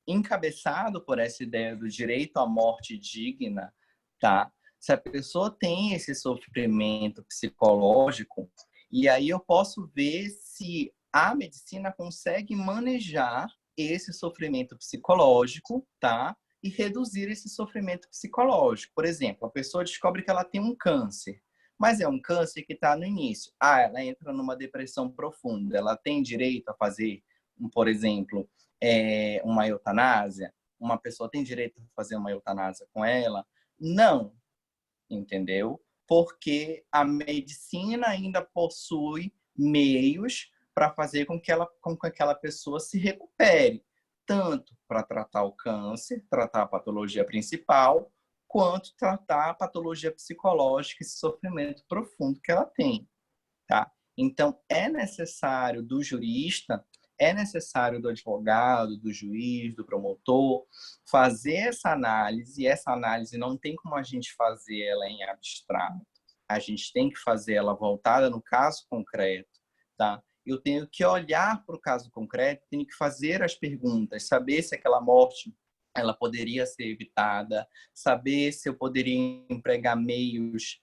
encabeçado por essa ideia do direito à morte digna, tá? Se a pessoa tem esse sofrimento psicológico, e aí eu posso ver se a medicina consegue manejar esse sofrimento psicológico, tá? E reduzir esse sofrimento psicológico. Por exemplo, a pessoa descobre que ela tem um câncer, mas é um câncer que está no início. Ela entra numa depressão profunda. Ela tem direito a fazer, por exemplo, uma eutanásia? Uma pessoa tem direito a fazer uma eutanásia com ela? Não, entendeu? Porque a medicina ainda possui meios para fazer com que aquela pessoa se recupere, tanto para tratar o câncer, tratar a patologia principal, quanto tratar a patologia psicológica, esse sofrimento profundo que ela tem, tá? Então, é necessário do jurista, é necessário do advogado, do juiz, do promotor, fazer essa análise, e essa análise não tem como a gente fazer ela em abstrato. A gente tem que fazer ela voltada no caso concreto, tá? Eu tenho que olhar para o caso concreto, tenho que fazer as perguntas, saber se aquela morte ela poderia ser evitada, saber se eu poderia empregar meios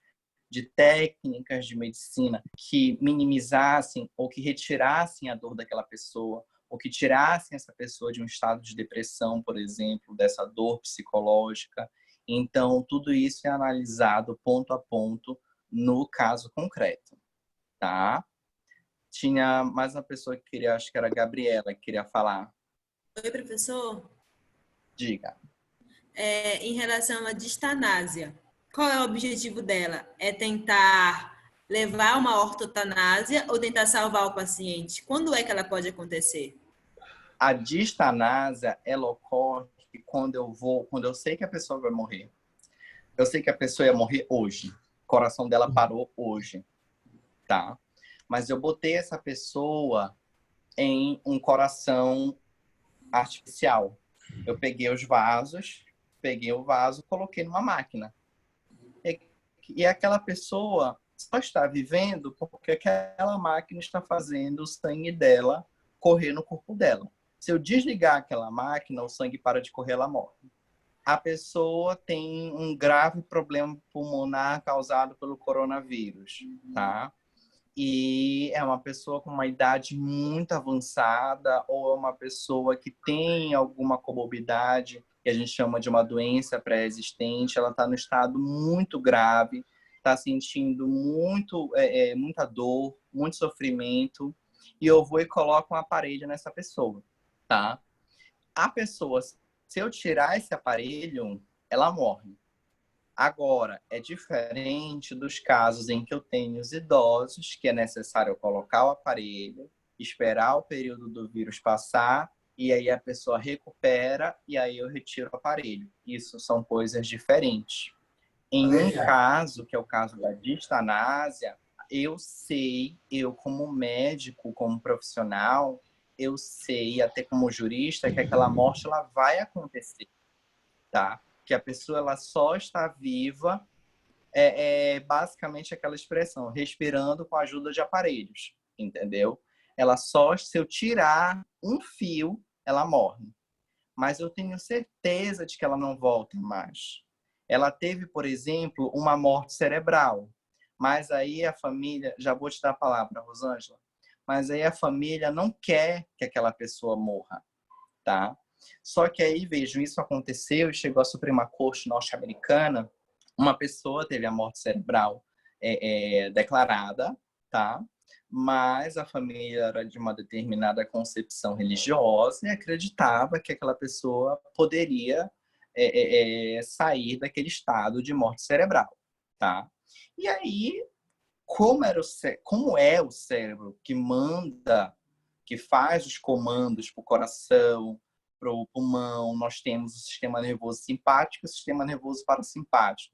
de técnicas de medicina que minimizassem ou que retirassem a dor daquela pessoa, ou que tirassem essa pessoa de um estado de depressão, por exemplo, dessa dor psicológica. Então, tudo isso é analisado ponto a ponto no caso concreto, tá? Tinha mais uma pessoa que queria, acho que era a Gabriela, que queria falar. Oi, professor. Diga. Em relação à distanásia, qual é o objetivo dela? É tentar levar uma ortotanásia ou tentar salvar o paciente? Quando é que ela pode acontecer? A distanásia, ela ocorre quando eu sei que a pessoa vai morrer. Eu sei que a pessoa ia morrer hoje. O coração dela parou hoje, tá? Mas eu botei essa pessoa em um coração artificial. Eu peguei os vasos, peguei o vaso, coloquei numa máquina. E aquela pessoa só está vivendo porque aquela máquina está fazendo o sangue dela correr no corpo dela. Se eu desligar aquela máquina, o sangue para de correr, ela morre. A pessoa tem um grave problema pulmonar causado pelo coronavírus, tá? E é uma pessoa com uma idade muito avançada ou é uma pessoa que tem alguma comorbidade, que a gente chama de uma doença pré-existente, ela está no estado muito grave, está sentindo muita dor, muito sofrimento, e eu vou e coloco um aparelho nessa pessoa, tá? A pessoa, se eu tirar esse aparelho, ela morre. Agora, é diferente dos casos em que eu tenho os idosos, que é necessário eu colocar o aparelho, esperar o período do vírus passar, e aí a pessoa recupera, e aí eu retiro o aparelho. Isso são coisas diferentes. Em um caso, que é o caso da distanásia, eu sei, eu como médico, como profissional, eu sei, até como jurista, que aquela morte ela vai acontecer, tá? Que a pessoa ela só está viva, basicamente aquela expressão, respirando com a ajuda de aparelhos, entendeu? Ela só, se eu tirar um fio, ela morre. Mas eu tenho certeza de que ela não volta mais. Ela teve, por exemplo, uma morte cerebral, mas aí a família, já vou te dar a palavra, Rosângela, mas aí a família não quer que aquela pessoa morra, tá? Só que aí, vejam, isso aconteceu e chegou à Suprema Corte norte-americana, uma pessoa teve a morte cerebral declarada, tá? Mas a família era de uma determinada concepção religiosa e acreditava que aquela pessoa poderia sair daquele estado de morte cerebral, tá? E aí, como é o cérebro que manda, que faz os comandos para o coração, para o pulmão, nós temos o sistema nervoso simpático e o sistema nervoso parasimpático.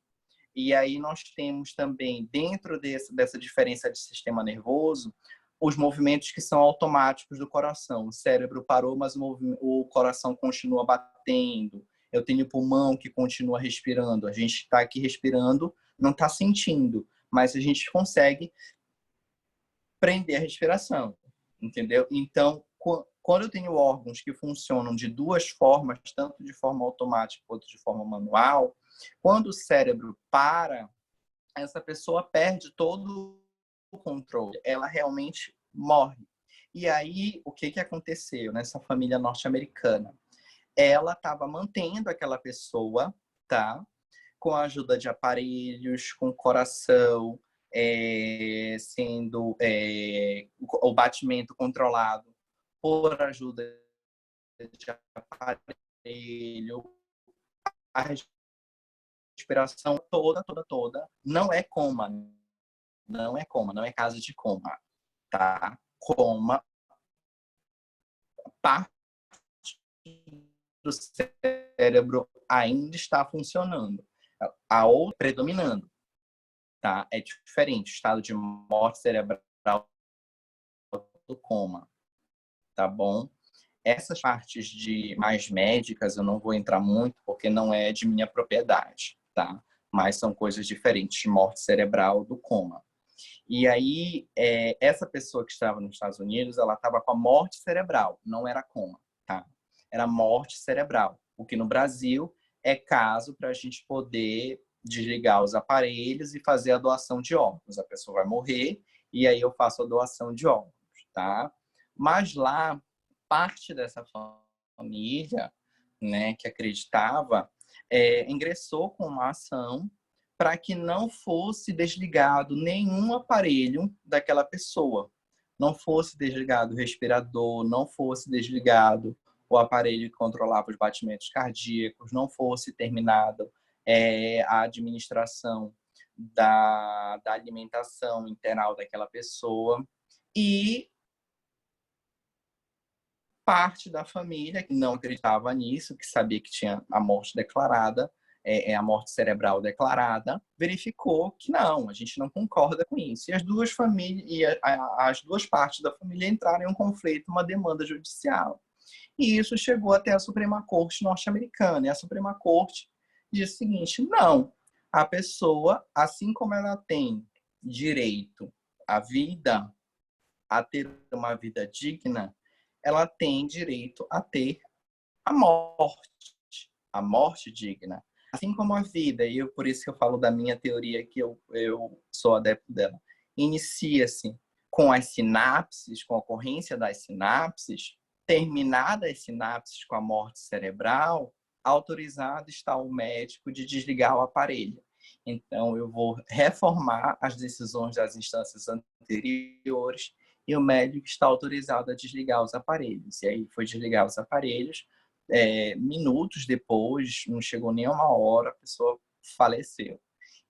E aí nós temos também, dentro dessa diferença de sistema nervoso, os movimentos que são automáticos do coração. O cérebro parou, mas o coração continua batendo. Eu tenho o pulmão que continua respirando. A gente está aqui respirando, não está sentindo, mas a gente consegue prender a respiração, entendeu? Então, Quando eu tenho órgãos que funcionam de duas formas, tanto de forma automática quanto de forma manual, quando o cérebro para, essa pessoa perde todo o controle. Ela realmente morre. E aí, o que aconteceu nessa família norte-americana? Ela estava mantendo aquela pessoa, tá? Com a ajuda de aparelhos, com coração, sendo o batimento controlado por ajuda de aparelho, a respiração toda. Não é coma, não é caso de coma, tá? Coma, parte do cérebro ainda está funcionando, a outra predominando, tá? É diferente, estado de morte cerebral do coma, tá bom? Essas partes mais médicas eu não vou entrar muito porque não é de minha propriedade, tá? Mas são coisas diferentes de morte cerebral do coma. E aí, essa pessoa que estava nos Estados Unidos, ela estava com a morte cerebral, não era coma, tá? Era morte cerebral, o que no Brasil é caso para a gente poder desligar os aparelhos e fazer a doação de órgãos. A pessoa vai morrer e aí eu faço a doação de órgãos, tá? Mas lá, parte dessa família, né, que acreditava, ingressou com uma ação para que não fosse desligado nenhum aparelho daquela pessoa. Não fosse desligado o respirador, não fosse desligado o aparelho que controlava os batimentos cardíacos, não fosse terminado a administração da alimentação integral daquela pessoa. E parte da família que não acreditava nisso, que sabia que tinha a morte declarada, a morte cerebral declarada, verificou que não, a gente não concorda com isso. E as duas famílias, as duas partes da família entraram em um conflito, uma demanda judicial. E isso chegou até a Suprema Corte norte-americana. E a Suprema Corte diz o seguinte: não, a pessoa, assim como ela tem direito à vida, a ter uma vida digna, ela tem direito a ter a morte digna. Assim como a vida, e por isso que eu falo da minha teoria, que eu sou adepto dela, inicia-se com as sinapses, com a ocorrência das sinapses, terminadas as sinapses com a morte cerebral, autorizado está o médico de desligar o aparelho. Então, eu vou reformar as decisões das instâncias anteriores e o médico está autorizado a desligar os aparelhos. E aí foi desligar os aparelhos, minutos depois, não chegou nem uma hora, a pessoa faleceu.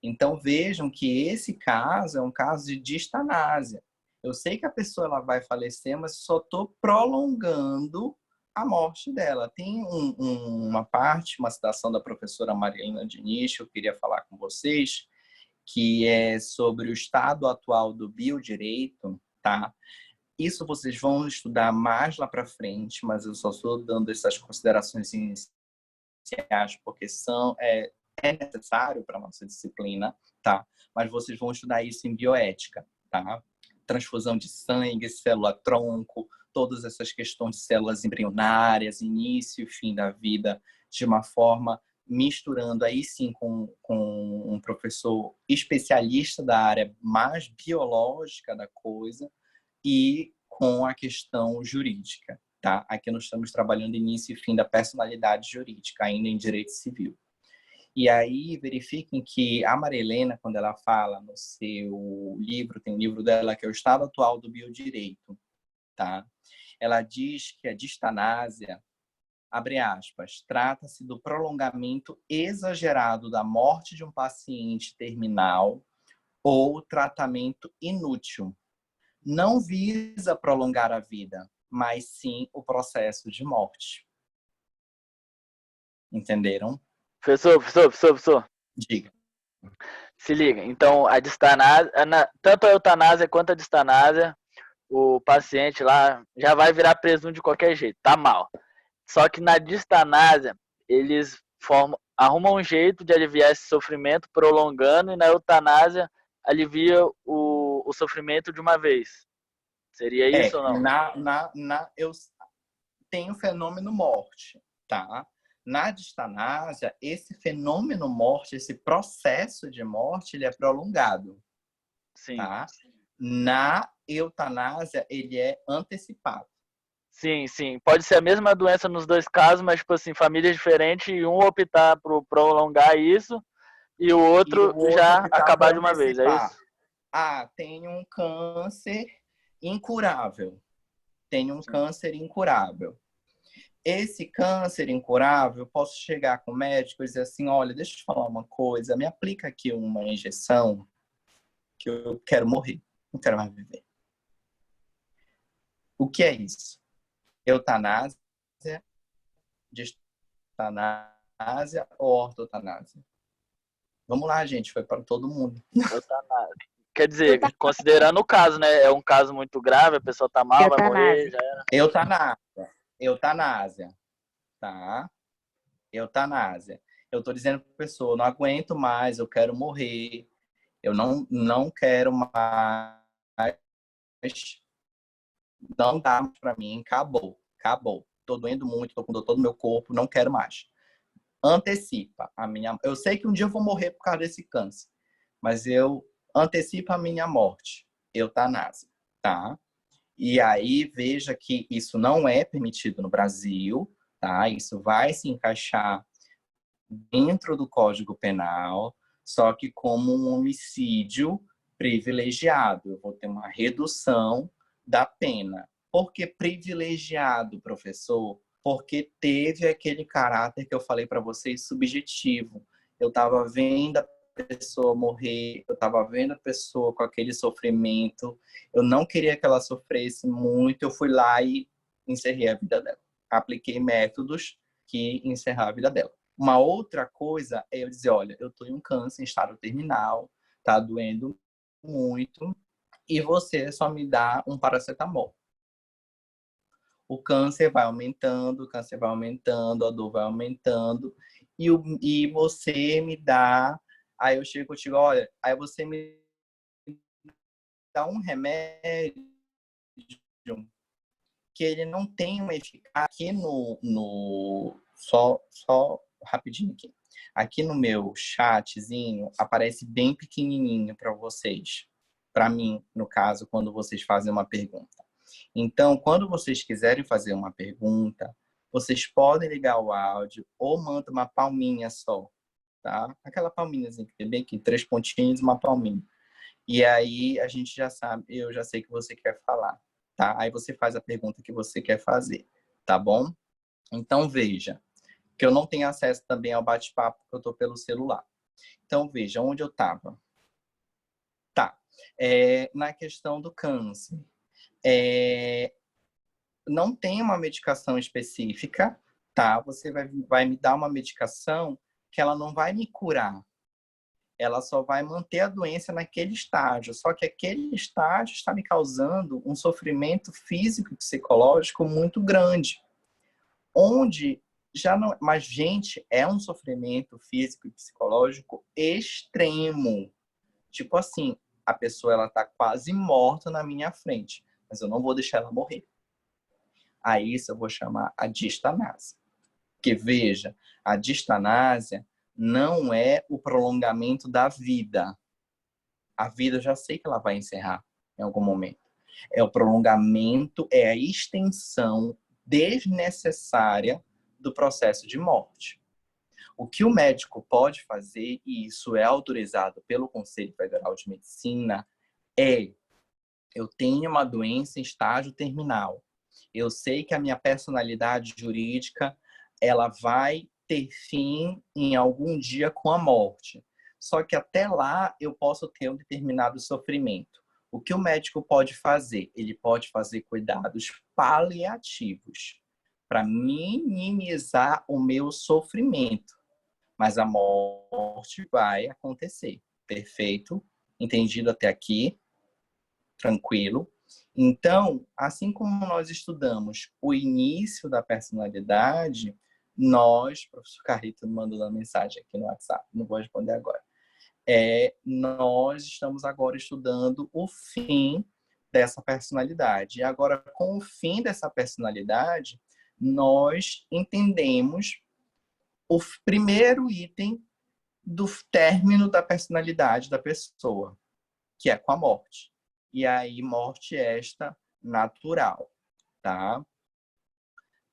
Então vejam que esse caso é um caso de distanásia. Eu sei que a pessoa ela vai falecer, mas só estou prolongando a morte dela. Tem uma parte, uma citação da professora Marilena Diniz, que eu queria falar com vocês, que é sobre o estado atual do biodireito, tá? Isso vocês vão estudar mais lá para frente, mas eu só estou dando essas considerações iniciais porque é necessário para a nossa disciplina, tá? Mas vocês vão estudar isso em bioética, tá? Transfusão de sangue, célula-tronco, todas essas questões de células embrionárias, início e fim da vida, de uma forma misturando aí sim com um professor especialista da área mais biológica da coisa, e com a questão jurídica, tá? Aqui nós estamos trabalhando início e fim da personalidade jurídica, ainda em direito civil. E aí verifiquem que a Marilena, quando ela fala no seu livro, tem um livro dela que é o Estado Atual do Biodireito, tá? Ela diz que a distanásia, abre aspas, trata-se do prolongamento exagerado da morte de um paciente terminal ou tratamento inútil. Não visa prolongar a vida, mas sim o processo de morte. Entenderam? Professor. Diga. Se liga. Então, a distanásia, tanto a eutanásia quanto a distanásia, o paciente lá já vai virar presunto de qualquer jeito, tá mal. Só que na distanásia, eles arrumam um jeito de aliviar esse sofrimento, prolongando, e na eutanásia alivia o sofrimento de uma vez. Seria isso ou não? tem o fenômeno morte, tá? Na distanásia, esse fenômeno morte, esse processo de morte, ele é prolongado, Sim. tá? Na eutanásia, ele é antecipado. Sim, sim. Pode ser a mesma doença nos dois casos, mas, tipo assim, famílias diferentes e um optar por prolongar isso e o outro, já optar acabar por de uma vez, é antecipar. isso? Ah, tem um câncer incurável. Tem um câncer incurável. Esse câncer incurável, eu posso chegar com o médico e dizer assim, olha, deixa eu te falar uma coisa, me aplica aqui uma injeção que eu quero morrer, não quero mais viver. O que é isso? Eutanásia, distanásia ou ortotanásia? Vamos lá, gente, foi para todo mundo. Eutanásia. Quer dizer, considerando o caso, né? É um caso muito grave, a pessoa tá mal, vai morrer, já era. Eutanásia, tá? Eutanásia. Eu tô dizendo para a pessoa, não aguento mais, eu quero morrer, eu não quero mais, não dá para mim, acabou. Tô doendo muito, tô com dor todo o meu corpo, não quero mais. Antecipa a minha... Eu sei que um dia eu vou morrer por causa desse câncer, mas eu antecipo a minha morte. Eutanásia, tá? E aí, veja que isso não é permitido no Brasil, tá? Isso vai se encaixar dentro do Código Penal, só que como um homicídio privilegiado. Eu vou ter uma redução da pena. Por que privilegiado, professor? Porque teve aquele caráter que eu falei para vocês, subjetivo. Eu estava vendo a pessoa morrer, eu estava vendo a pessoa com aquele sofrimento, eu não queria que ela sofresse muito, eu fui lá e encerrei a vida dela. Apliquei métodos que encerraram a vida dela. Uma outra coisa é eu dizer, olha, eu estou em um câncer em estado terminal, tá doendo muito, e você só me dá um paracetamol. O câncer vai aumentando, a dor vai aumentando, e você me dá... Aí eu chego e digo, olha, aí você me dá um remédio que ele não tem uma eficácia. Aqui só rapidinho aqui. Aqui no meu chatzinho aparece bem pequenininho para vocês. Para mim, no caso, quando vocês fazem uma pergunta. Então, quando vocês quiserem fazer uma pergunta, vocês podem ligar o áudio ou mandar uma palminha só, tá? Aquela palminhazinha que tem bem aqui, 3 pontinhos, uma palminha. E aí a gente já sabe, eu já sei que você quer falar, tá? Aí você faz a pergunta que você quer fazer, tá bom? Então, veja, que eu não tenho acesso também ao bate-papo, porque eu tô pelo celular. Então, veja, onde eu tava. Tá. Na questão do câncer. Não tem uma medicação específica, tá? Você vai me dar uma medicação que ela não vai me curar. Ela só vai manter a doença naquele estágio. Só que aquele estágio está me causando um sofrimento físico e psicológico muito grande. Onde já não... Mas, gente, é um sofrimento físico e psicológico extremo. Tipo assim, a pessoa ela tá quase morta na minha frente, mas eu não vou deixar ela morrer. A isso eu vou chamar a distanásia. Porque, veja, a distanásia não é o prolongamento da vida. A vida eu já sei que ela vai encerrar em algum momento. É o prolongamento, é a extensão desnecessária do processo de morte. O que o médico pode fazer, e isso é autorizado pelo Conselho Federal de Medicina, eu tenho uma doença em estágio terminal. Eu sei que a minha personalidade jurídica ela vai ter fim em algum dia com a morte. Só que até lá eu posso ter um determinado sofrimento. O que o médico pode fazer? Ele pode fazer cuidados paliativos para minimizar o meu sofrimento. Mas a morte vai acontecer. Perfeito? Entendido até aqui? Tranquilo? Então, assim como nós estudamos o início da personalidade, nós, professor Carlito me mandou uma mensagem aqui no WhatsApp, não vou responder agora. Nós estamos agora estudando o fim dessa personalidade. E agora, com o fim dessa personalidade, nós entendemos o primeiro item do término da personalidade da pessoa, que é com a morte. E aí, morte esta natural, tá?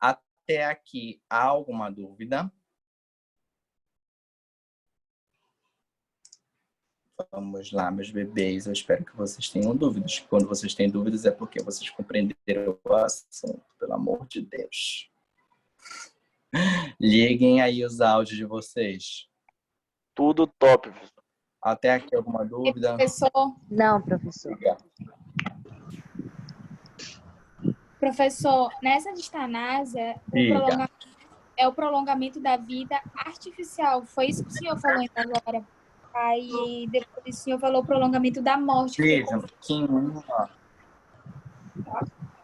Até aqui, há alguma dúvida? Vamos lá, meus bebês. Eu espero que vocês tenham dúvidas. Quando vocês têm dúvidas é porque vocês compreenderam o assunto, pelo amor de Deus. Liguem aí os áudios de vocês. Tudo top, professor. Até aqui alguma dúvida? Professor? Não, professor. Obrigado. Professor, nessa distanásia, é o prolongamento da vida artificial. Foi isso que o senhor falou ainda agora. Aí depois o senhor falou prolongamento da morte. Vejam que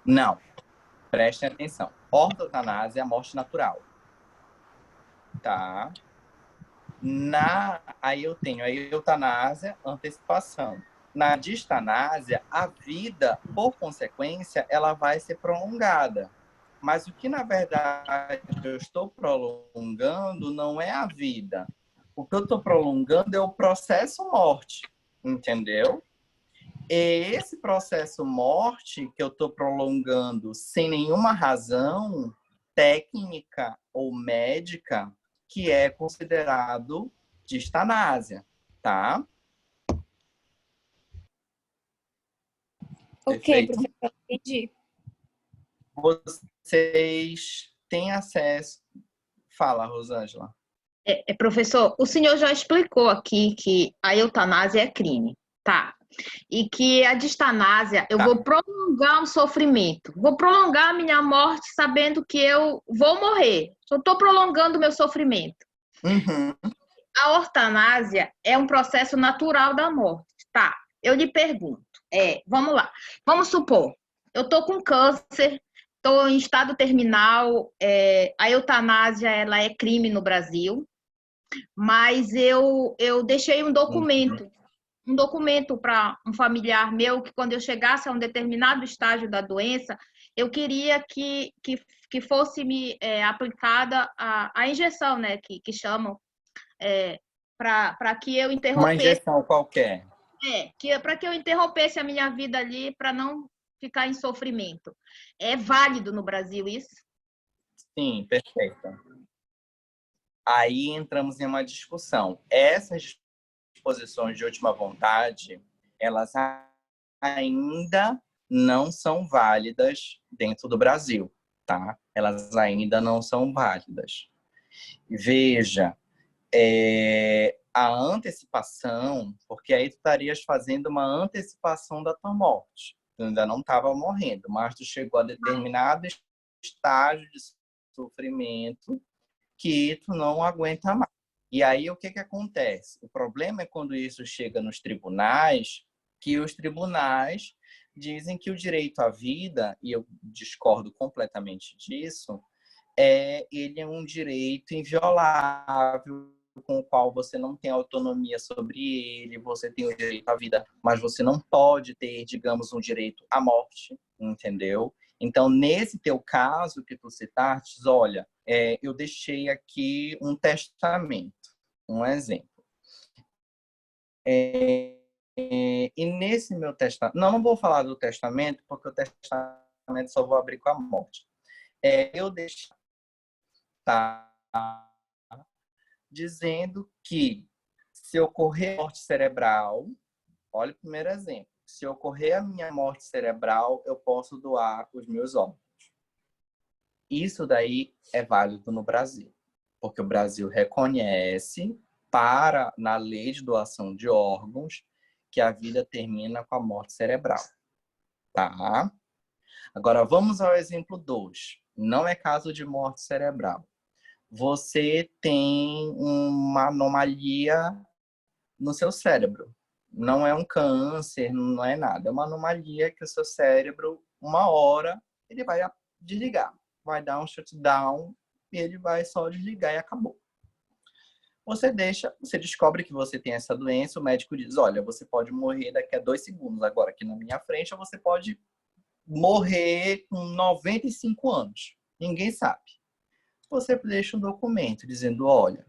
não. Prestem atenção. Ortotanásia é a morte natural. Tá? Aí eu tenho a eutanásia, antecipação. Na distanásia, a vida, por consequência, ela vai ser prolongada. Mas o que, na verdade, eu estou prolongando não é a vida. O que eu estou prolongando é o processo morte, entendeu? E esse processo morte que eu estou prolongando sem nenhuma razão técnica ou médica, que é considerado distanásia, tá? Ok, professor, entendi. Vocês têm acesso... Fala, Rosângela. Professor, o senhor já explicou aqui que a eutanásia é crime, tá? E que a distanásia, eu vou prolongar o sofrimento, vou prolongar a minha morte sabendo que eu vou morrer. Eu estou prolongando o meu sofrimento. Uhum. A ortanásia é um processo natural da morte, tá? Eu lhe pergunto, vamos lá, vamos supor, eu estou com câncer, estou em estado terminal, a eutanásia ela é crime no Brasil, mas eu deixei um documento para um familiar meu que quando eu chegasse a um determinado estágio da doença, eu queria que fosse me aplicada a injeção, né, que chamam, para que eu interrompesse. Uma injeção qualquer. Para que eu interrompesse a minha vida ali, para não ficar em sofrimento. É válido no Brasil isso? Sim, perfeito. Aí entramos em uma discussão. Essas disposições de última vontade, elas ainda não são válidas dentro do Brasil, tá? Elas ainda não são válidas. Veja, a antecipação, porque aí tu estarias fazendo uma antecipação da tua morte. Tu ainda não estava morrendo, mas tu chegou a determinado estágio de sofrimento que tu não aguenta mais. E aí o que acontece? O problema é quando isso chega nos tribunais, que os tribunais dizem que o direito à vida, e eu discordo completamente disso, ele é um direito inviolável, com o qual você não tem autonomia sobre ele, você tem o direito à vida, mas você não pode ter, digamos, um direito à morte, entendeu? Então, nesse teu caso que tu citaste, olha, eu deixei aqui um testamento, um exemplo. E nesse meu testamento... Não vou falar do testamento, porque o testamento só vou abrir com a morte. Eu deixei... Tá... dizendo que se ocorrer morte cerebral, olha o primeiro exemplo, se ocorrer a minha morte cerebral, eu posso doar os meus órgãos. Isso daí é válido no Brasil, porque o Brasil reconhece, na lei de doação de órgãos, que a vida termina com a morte cerebral. Tá? Agora, vamos ao exemplo 2. Não é caso de morte cerebral. Você tem uma anomalia no seu cérebro. Não é um câncer, não é nada. É uma anomalia que o seu cérebro, uma hora, ele vai desligar. Vai dar um shutdown e ele vai só desligar e acabou. Você descobre que você tem essa doença, o médico diz, olha, você pode morrer daqui a 2 segundos agora aqui na minha frente, ou você pode morrer com 95 anos. Ninguém sabe. Você deixa um documento dizendo, olha,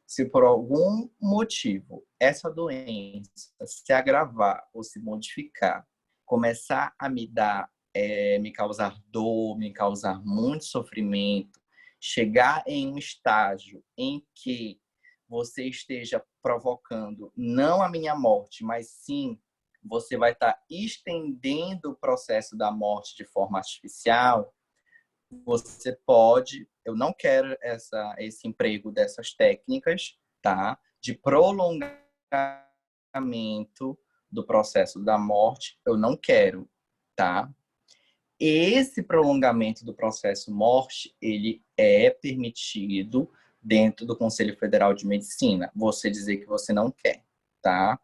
se por algum motivo essa doença se agravar ou se modificar, começar a me causar dor, me causar muito sofrimento, chegar em um estágio em que você esteja provocando não a minha morte, mas sim você vai estar estendendo o processo da morte de forma artificial, você pode, eu não quero esse emprego dessas técnicas, tá? De prolongamento do processo da morte, eu não quero, tá? Esse prolongamento do processo morte, ele é permitido dentro do Conselho Federal de Medicina. Você dizer que você não quer, tá?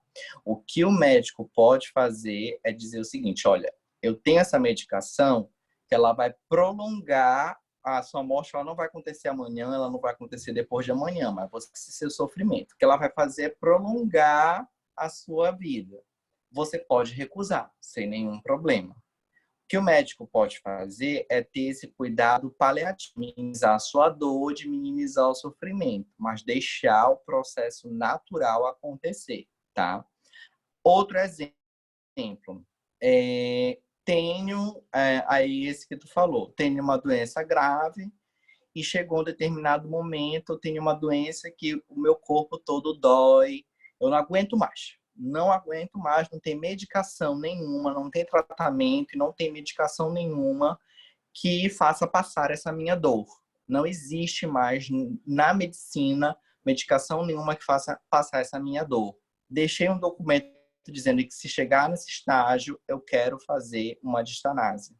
O que o médico pode fazer é dizer o seguinte, olha, eu tenho essa medicação que ela vai prolongar a sua morte, ela não vai acontecer amanhã, ela não vai acontecer depois de amanhã, mas você precisa seu sofrimento. O que ela vai fazer é prolongar a sua vida. Você pode recusar, sem nenhum problema. O que o médico pode fazer é ter esse cuidado paliativo, minimizar a sua dor, de minimizar o sofrimento, mas deixar o processo natural acontecer, tá? Outro exemplo, tenho, aí esse que tu falou, tenho uma doença grave e chegou um determinado momento, eu tenho uma doença que o meu corpo todo dói, eu não aguento mais. Não aguento mais, não tem medicação nenhuma, não tem tratamento, não tem medicação nenhuma que faça passar essa minha dor. Não existe mais na medicina medicação nenhuma que faça passar essa minha dor. Deixei um documento dizendo que se chegar nesse estágio, eu quero fazer uma distanásia.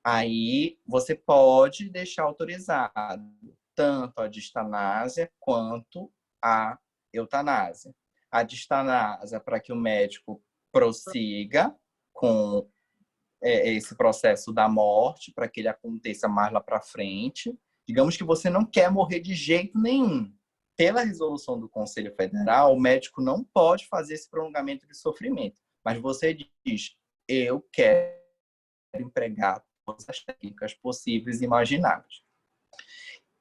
Aí você pode deixar autorizado tanto a distanásia quanto a eutanásia. A distanásia para que o médico prossiga com esse processo da morte, para que ele aconteça mais lá para frente. Digamos que você não quer morrer de jeito nenhum. Pela resolução do Conselho Federal, o médico não pode fazer esse prolongamento de sofrimento. Mas você diz, eu quero empregar todas as técnicas possíveis e imagináveis.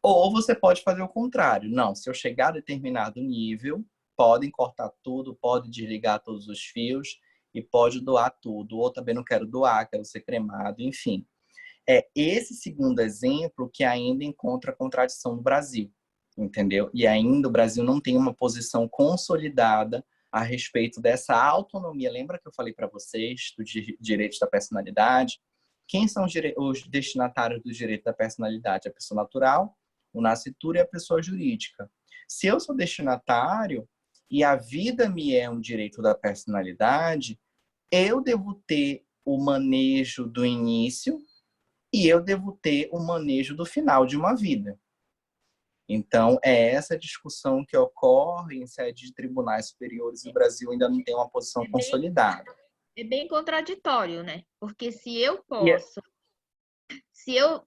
Ou você pode fazer o contrário. Não, se eu chegar a determinado nível, podem cortar tudo, pode desligar todos os fios e pode doar tudo. Ou também não quero doar, quero ser cremado, enfim. É esse segundo exemplo que ainda encontra contradição no Brasil, entendeu? E ainda o Brasil não tem uma posição consolidada a respeito dessa autonomia. Lembra que eu falei para vocês do direito da personalidade? Quem são os destinatários do direito da personalidade? A pessoa natural, o nascituro e a pessoa jurídica. Se eu sou destinatário e a vida me é um direito da personalidade, eu devo ter o manejo do início e eu devo ter o manejo do final de uma vida. Então, é essa discussão que ocorre em sede de tribunais superiores. O Brasil ainda não tem uma posição consolidada. É bem contraditório, né? Porque se eu posso, se eu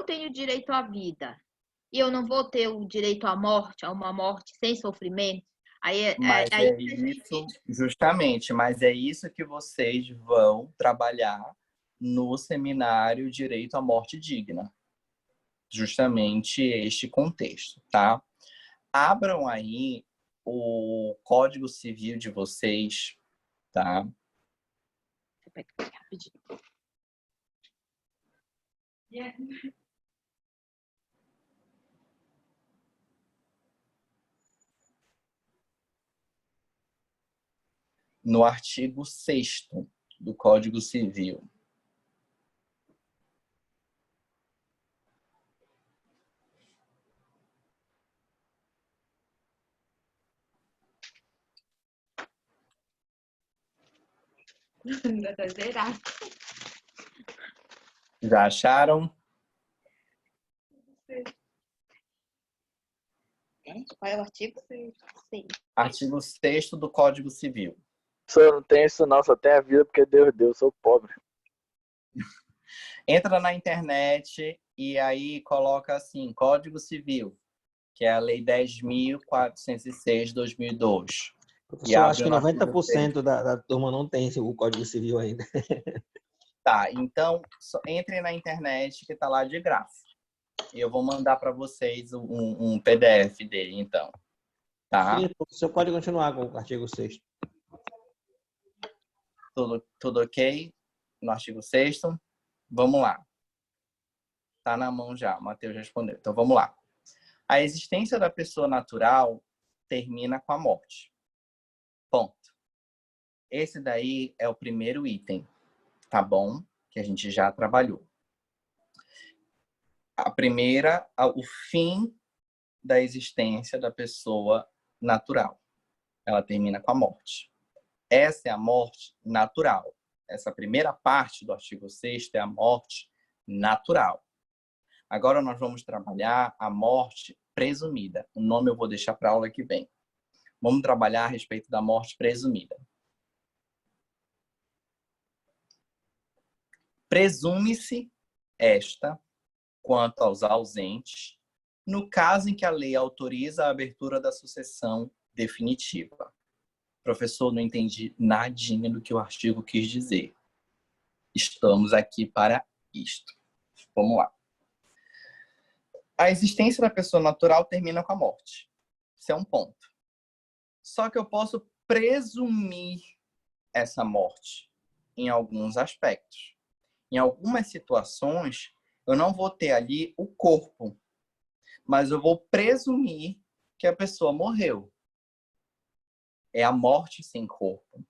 tenho direito à vida e eu não vou ter o direito à morte, a uma morte sem sofrimento, mas é isso, justamente, mas é isso que vocês vão trabalhar no seminário Direito à Morte Digna. Justamente este contexto, tá? Abram aí o Código Civil de vocês, tá? No artigo 6º do Código Civil. Já acharam? Qual é o artigo? Sim. Artigo 6º do Código Civil. Só não tem isso não, só tem a vida porque Deus deu, sou pobre. Entra na internet e aí coloca assim, Código Civil, que é a Lei 10.406 de 2002. Eu acho que 90% da turma não tem o Código Civil ainda. Tá, então entrem na internet que tá lá de graça. Eu vou mandar para vocês um PDF dele, então. Tá? Sim, você pode continuar com o artigo 6º. Tudo ok? No artigo 6º? Vamos lá. Tá na mão já, o Matheus respondeu. Então, vamos lá. A existência da pessoa natural termina com a morte. Ponto. Esse daí é o primeiro item, tá bom? Que a gente já trabalhou. A primeira, o fim da existência da pessoa natural. Ela termina com a morte. Essa é a morte natural. Essa primeira parte do artigo 6º é a morte natural. Agora nós vamos trabalhar a morte presumida. O nome eu vou deixar para a aula que vem. Vamos trabalhar a respeito da morte presumida. Presume-se esta, quanto aos ausentes, no caso em que a lei autoriza a abertura da sucessão definitiva. Professor, não entendi nadinha do que o artigo quis dizer. Estamos aqui para isto. Vamos lá. A existência da pessoa natural termina com a morte. Isso é um ponto. Só que eu posso presumir essa morte em alguns aspectos. Em algumas situações, eu não vou ter ali o corpo, mas eu vou presumir que a pessoa morreu. É a morte sem corpo.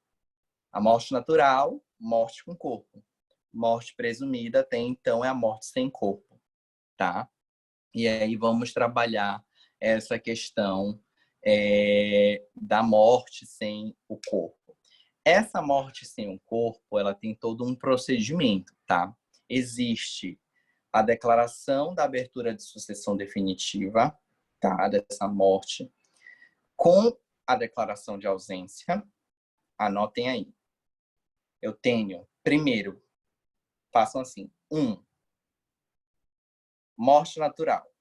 A morte natural, morte com corpo. Morte presumida tem, então, é a morte sem corpo, tá? E aí vamos trabalhar essa questão da morte sem o corpo. Essa morte sem o corpo, ela tem todo um procedimento, tá? Existe a declaração da abertura de sucessão definitiva, tá? Dessa morte, com a declaração de ausência. Anotem aí. Eu tenho, primeiro, façam assim, 1. Morte natural.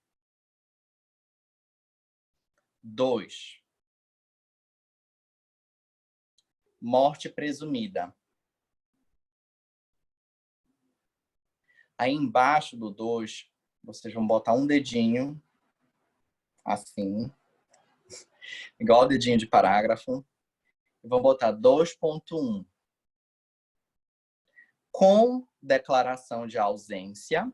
2. Morte presumida. Aí embaixo do 2, vocês vão botar um dedinho, assim, igual o dedinho de parágrafo, e vão botar 2.1. Com declaração de ausência.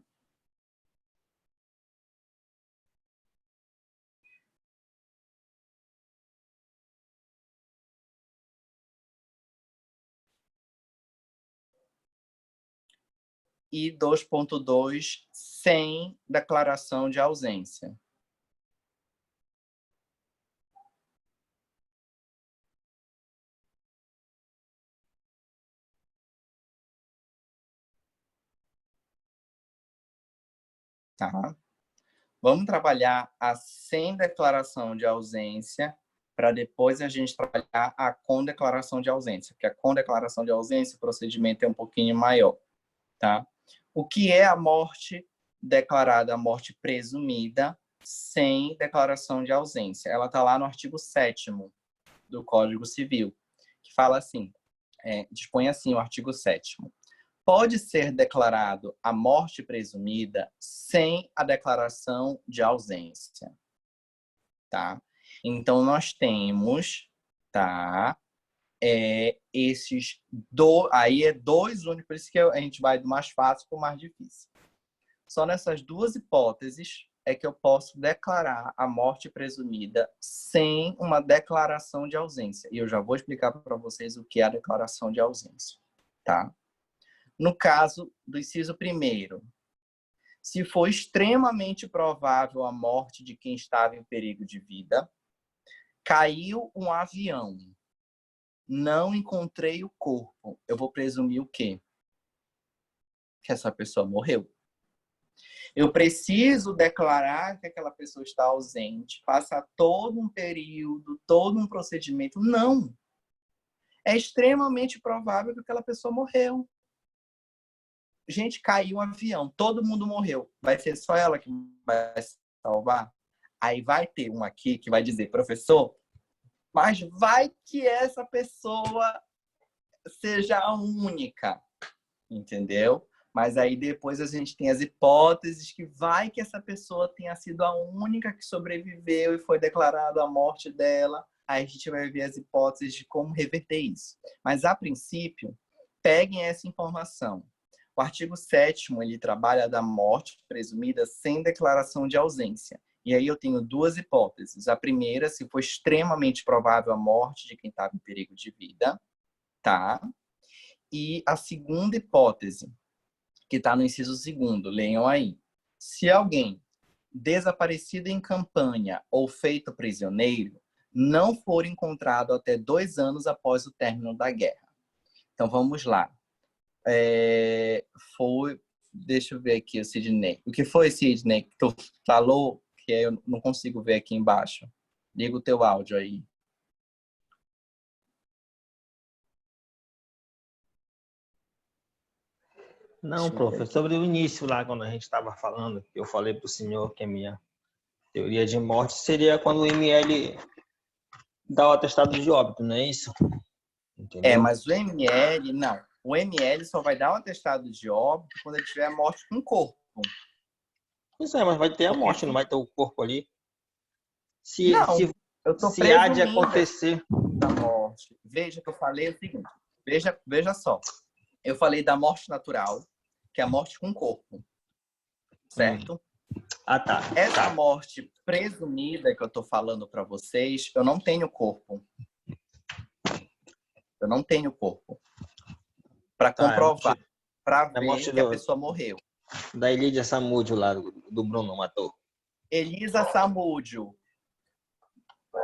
E 2.2, sem declaração de ausência. Tá? Vamos trabalhar a sem declaração de ausência para depois a gente trabalhar a com declaração de ausência, porque a com declaração de ausência o procedimento é um pouquinho maior, tá? O que é a morte declarada, a morte presumida, sem declaração de ausência? Ela está lá no artigo 7º do Código Civil, que fala assim, dispõe assim o artigo 7º. Pode ser declarado a morte presumida sem a declaração de ausência, tá? Então, nós temos, tá? Aí é dois únicos, por isso que a gente vai do mais fácil para o mais difícil. Só nessas duas hipóteses é que eu posso declarar a morte presumida sem uma declaração de ausência. E eu já vou explicar para vocês o que é a declaração de ausência, tá? No caso do inciso 1º, se for extremamente provável a morte de quem estava em perigo de vida, caiu um avião, não encontrei o corpo, eu vou presumir o quê? Que essa pessoa morreu. Eu preciso declarar que aquela pessoa está ausente, passar todo um período, todo um procedimento. Não. É extremamente provável que aquela pessoa morreu. Gente, caiu um avião, todo mundo morreu. Vai ser só ela que vai se salvar? Aí vai ter um aqui que vai dizer, professor, mas vai que essa pessoa seja a única. entendeu? Mas aí depois a gente tem as hipóteses que vai que essa pessoa tenha sido a única que sobreviveu e foi declarada a morte dela. Aí a gente vai ver as hipóteses de como reverter isso. Mas, a princípio, peguem essa informação. O artigo 7º, ele trabalha da morte presumida sem declaração de ausência. E aí eu tenho duas hipóteses. A primeira, se for extremamente provável a morte de quem estava em perigo de vida, tá? E a segunda hipótese, que está no inciso 2º, leiam aí. Se alguém desaparecido em campanha ou feito prisioneiro não for encontrado até 2 anos após o término da guerra. Então, vamos lá. Deixa eu ver aqui o Sidney. O que foi, Sidney, que tu falou, que eu não consigo ver aqui embaixo? Liga o teu áudio aí. Não, prof, sobre o início lá, quando a gente estava falando, eu falei para o senhor que a minha teoria de morte seria quando o ML dá o atestado de óbito, não é isso? Entendeu? Mas o ML, não. O ML só vai dar o atestado de óbito quando ele tiver morte com corpo. Isso é, mas vai ter a morte, não vai ter o corpo ali. Não, eu tô se há de acontecer da morte. Veja que eu falei o seguinte. Veja só. Eu falei da morte natural, que é a morte com corpo. Certo? Tá. Essa morte presumida que eu tô falando para vocês, eu não tenho corpo. Eu não tenho corpo. Para comprovar, para ver que a pessoa morreu. Da Elídia Samúdio lá, do Bruno matou. Elisa Samúdio.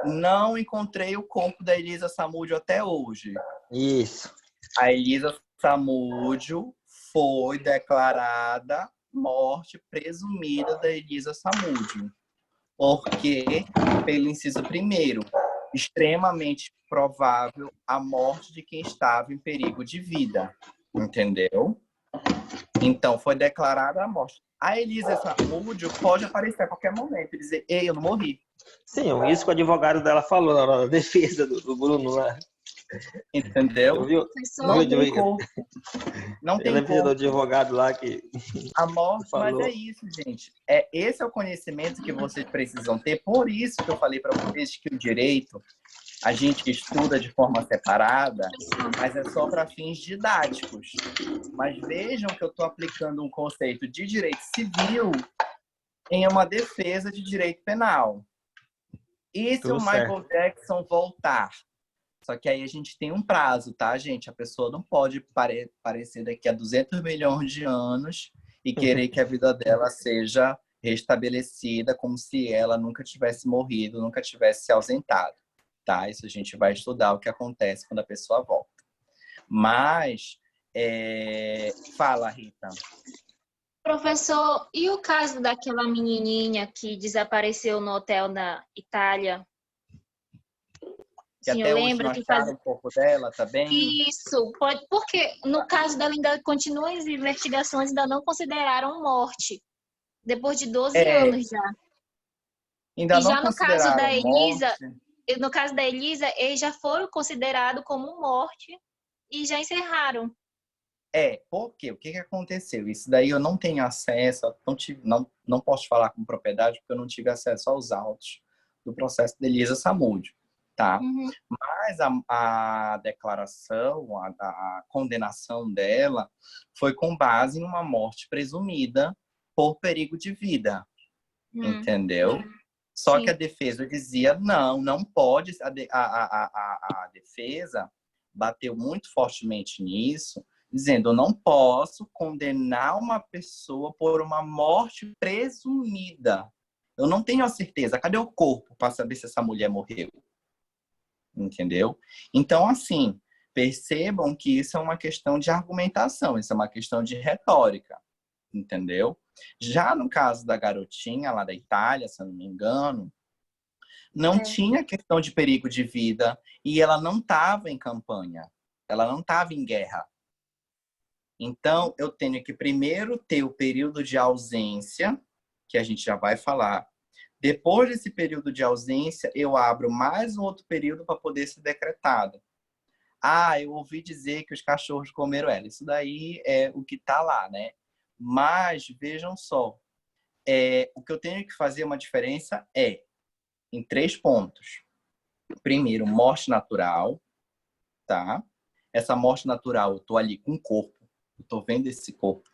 Não encontrei o corpo da Elisa Samúdio até hoje. Isso. A Elisa Samúdio foi declarada morte presumida da Elisa Samúdio. Porque, pelo inciso 1º, extremamente provável a morte de quem estava em perigo de vida. Entendeu? Então, foi declarada a morte. A Elisa Samúdio pode aparecer a qualquer momento e dizer, ei, eu não morri. Sim, isso que o advogado dela falou na hora da defesa do Bruno lá. Entendeu? Não tem corpo. Não tem corpo. Do advogado lá que... A morte, falou. mas é isso, gente. Esse é o conhecimento que vocês precisam ter. Por isso que eu falei para vocês que o direito a gente estuda de forma separada, mas é só para fins didáticos. Mas vejam que eu estou aplicando um conceito de direito civil em uma defesa de direito penal. E se o Michael Jackson voltar? Só que aí a gente tem um prazo, tá, gente? A pessoa não pode aparecer daqui a 200 milhões de anos e querer que a vida dela seja restabelecida como se ela nunca tivesse morrido, nunca tivesse se ausentado, tá? Isso a gente vai estudar o que acontece quando a pessoa volta. Mas, fala, Rita. Professor, e o caso daquela menininha que desapareceu no hotel na Itália? Que até hoje não acharam o corpo dela, tá bem? Isso, porque no caso dela ainda continuam as investigações, ainda não consideraram morte. Depois de 12 anos já. Ainda e não já no caso da Elisa, morte. no caso da Elisa, eles já foram considerados como morte e já encerraram. Por quê? O que aconteceu? Isso daí eu não tenho acesso, não posso falar com propriedade, porque eu não tive acesso aos autos do processo de Elisa Samúdio, tá? Mas a declaração, a condenação dela foi com base em uma morte presumida por perigo de vida, entendeu? Só que a defesa dizia, não pode, a defesa bateu muito fortemente nisso, dizendo, eu não posso condenar uma pessoa por uma morte presumida. Eu não tenho a certeza. Cadê o corpo para saber se essa mulher morreu? Entendeu? Então, assim, percebam que isso é uma questão de argumentação, isso é uma questão de retórica, entendeu? Já no caso da garotinha lá da Itália, se eu não me engano, não tinha questão de perigo de vida e ela não estava em campanha, ela não estava em guerra. Então, eu tenho que primeiro ter o período de ausência, que a gente já vai falar. Depois desse período de ausência, eu abro mais um outro período para poder ser decretado. eu ouvi dizer que os cachorros comeram ela. Isso daí é o que está lá, né? Mas, vejam só, o que eu tenho que fazer uma diferença em 3 pontos. Primeiro, morte natural, tá? Essa morte natural, eu tô ali com o corpo, eu tô vendo esse corpo.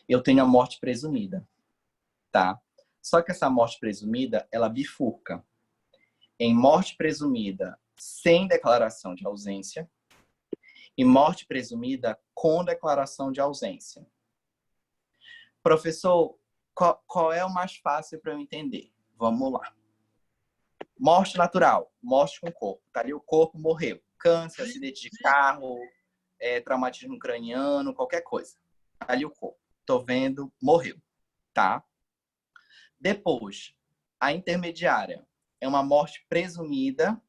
Eu tenho a morte presumida, tá? Só que essa morte presumida, ela bifurca em morte presumida sem declaração de ausência e morte presumida com declaração de ausência. Professor, qual é o mais fácil para eu entender? Vamos lá. Morte natural, morte com o corpo. Tá ali o corpo, morreu. Câncer, acidente de carro, traumatismo craniano, qualquer coisa. Tá ali o corpo. Tô vendo, morreu. Tá? Depois, a intermediária é uma morte presumida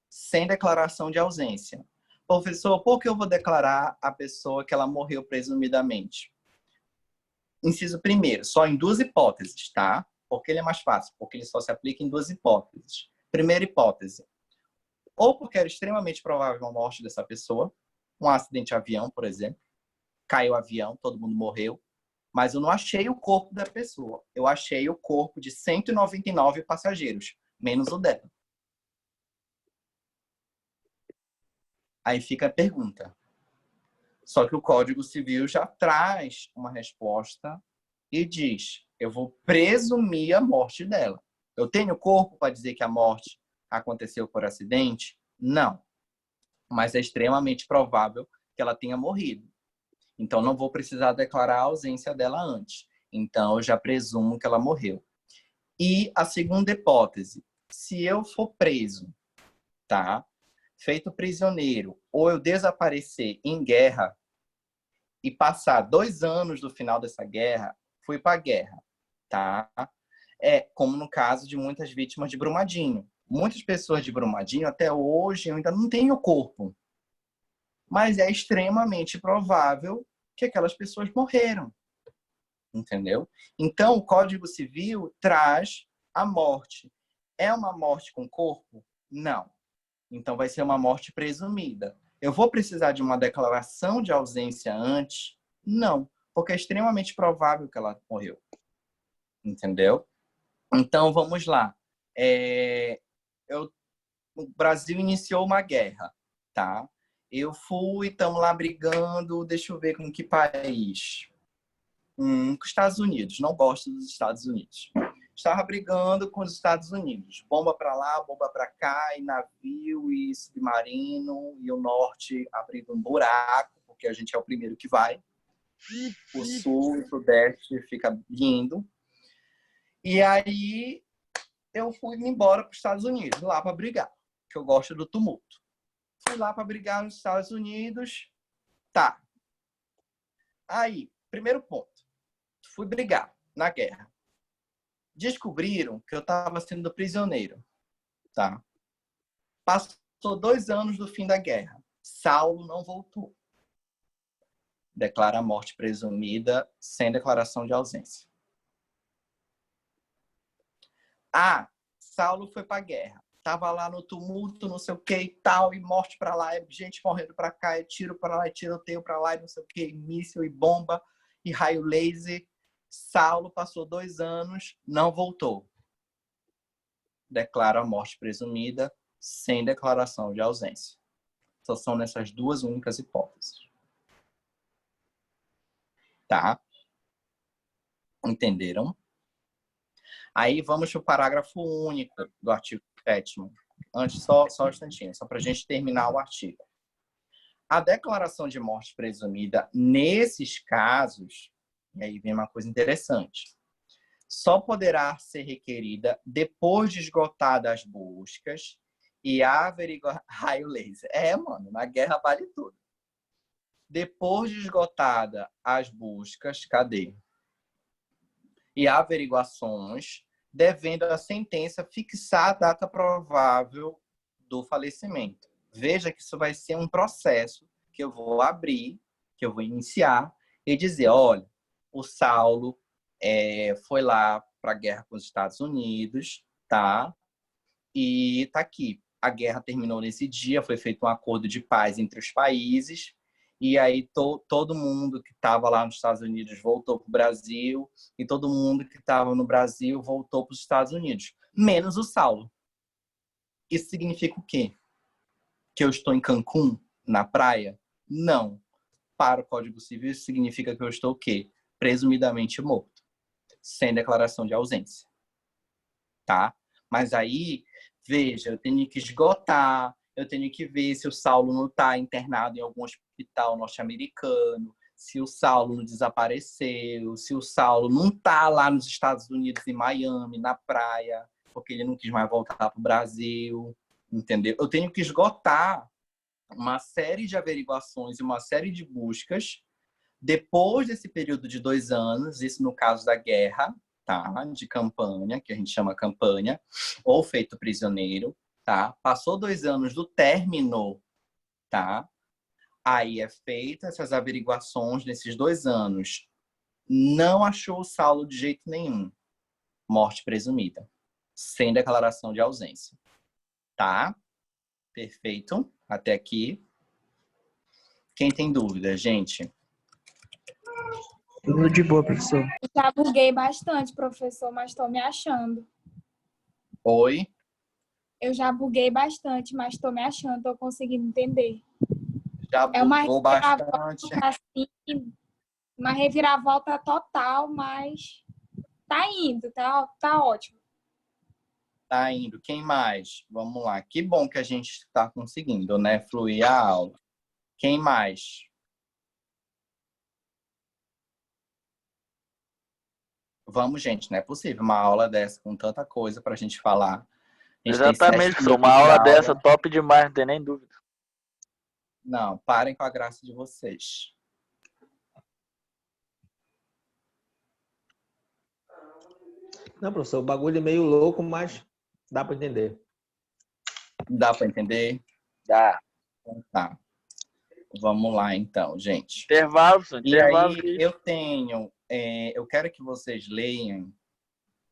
sem declaração de ausência. Professor, por que eu vou declarar a pessoa que ela morreu presumidamente? Inciso primeiro, só em 2 hipóteses, tá? Porque ele é mais fácil, porque ele só se aplica em 2 hipóteses. Primeira hipótese, ou porque era extremamente provável a morte dessa pessoa, um acidente de avião, por exemplo, caiu o avião, todo mundo morreu, mas eu não achei o corpo da pessoa, eu achei o corpo de 199 passageiros, menos o dela. Aí fica a pergunta. Só que o Código Civil já traz uma resposta e diz, eu vou presumir a morte dela. Eu tenho corpo para dizer que a morte aconteceu por acidente? Não. Mas é extremamente provável que ela tenha morrido. Então, não vou precisar declarar a ausência dela antes. Então, eu já presumo que ela morreu. E a segunda hipótese, se eu for preso, tá? Feito prisioneiro, ou eu desaparecer em guerra e passar 2 anos do final dessa guerra, fui para a guerra, tá? Como no caso de muitas vítimas de Brumadinho. Muitas pessoas de Brumadinho, até hoje, eu ainda não tenho corpo. Mas é extremamente provável que aquelas pessoas morreram. Entendeu? Então, o Código Civil traz a morte. É uma morte com corpo? Não. Então, vai ser uma morte presumida. Eu vou precisar de uma declaração de ausência antes? Não, porque é extremamente provável que ela morreu. Entendeu? Então, vamos lá. O Brasil iniciou uma guerra, tá? Eu fui, estamos lá brigando, deixa eu ver com que país. Com os Estados Unidos, não gosto dos Estados Unidos. Estava brigando com os Estados Unidos. Bomba para lá, bomba para cá, e navio, e submarino, e o norte abrindo um buraco, porque a gente é o primeiro que vai. O sul e o sudeste fica lindo. E aí eu fui embora para os Estados Unidos, lá para brigar, que eu gosto do tumulto. Fui lá para brigar nos Estados Unidos. Tá. Aí, primeiro ponto. Fui brigar na guerra. Descobriram que eu estava sendo prisioneiro. Tá? Passou 2 anos do fim da guerra. Saulo não voltou. Declara a morte presumida sem declaração de ausência. Saulo foi para a guerra. Tava lá no tumulto, não sei o que e tal, e morte para lá, gente morrendo para cá, e tiro para lá, e tiroteio para lá, e não sei o que, míssil e bomba, e raio laser. Saulo passou 2 anos, não voltou. Declara a morte presumida sem declaração de ausência. Só são nessas 2 únicas hipóteses. Tá? Entenderam? Aí vamos para o parágrafo único do artigo 7º. Antes, só um instantinho, só para a gente terminar o artigo. A declaração de morte presumida, nesses casos, e aí vem uma coisa interessante, só poderá ser requerida depois de esgotadas as buscas e averiguar raio laser. Mano, na guerra vale tudo. Depois de esgotada as buscas, cadê? E averiguações, devendo a sentença fixar a data provável do falecimento. Veja que isso vai ser um processo que eu vou abrir, que eu vou iniciar e dizer, olha, o Saulo foi lá para a guerra com os Estados Unidos, tá? E tá aqui. a guerra terminou nesse dia, foi feito um acordo de paz entre os países, e aí todo mundo que estava lá nos Estados Unidos voltou para o Brasil, e todo mundo que estava no Brasil voltou para os Estados Unidos, menos o Saulo. Isso significa o quê? Que eu estou em Cancún, na praia? Não. Para o Código Civil, isso significa que eu estou o quê? Presumidamente morto, sem declaração de ausência. Tá? Mas aí, veja, eu tenho que esgotar, eu tenho que ver se o Saulo não está internado em algum hospital norte-americano, se o Saulo não desapareceu, se o Saulo não está lá nos Estados Unidos, em Miami, na praia, porque ele não quis mais voltar para o Brasil, entendeu? Eu tenho que esgotar uma série de averiguações e uma série de buscas depois desse período de 2 anos, isso no caso da guerra, tá? De campanha, que a gente chama campanha, ou feito prisioneiro, tá? Passou 2 anos do término, tá? Aí é feita essas averiguações nesses 2 anos. Não achou o Saulo de jeito nenhum. Morte presumida. Sem declaração de ausência. Tá? Perfeito. Até aqui. Quem tem dúvida, gente? Tudo de boa, professor. Já buguei bastante, professor, mas estou me achando. Oi? Eu já buguei bastante, mas estou me achando, estou conseguindo entender. Já bugou bastante. Assim, uma reviravolta total, mas tá indo, tá ótimo. Tá indo. Quem mais? Vamos lá. Que bom que a gente está conseguindo, né? Fluir a aula. Quem mais? Vamos, gente. Não é possível uma aula dessa com tanta coisa pra gente falar. A gente Exatamente, tem 7 professor. Uma minutos de aula dessa top demais, não tem nem dúvida. Não, parem com a graça de vocês. Não, professor, o bagulho é meio louco, mas dá para entender. Dá para entender? Dá. Então, tá. Vamos lá, então, gente. Intervalo, professor. E Intervalo. aí, eu quero que vocês leiam,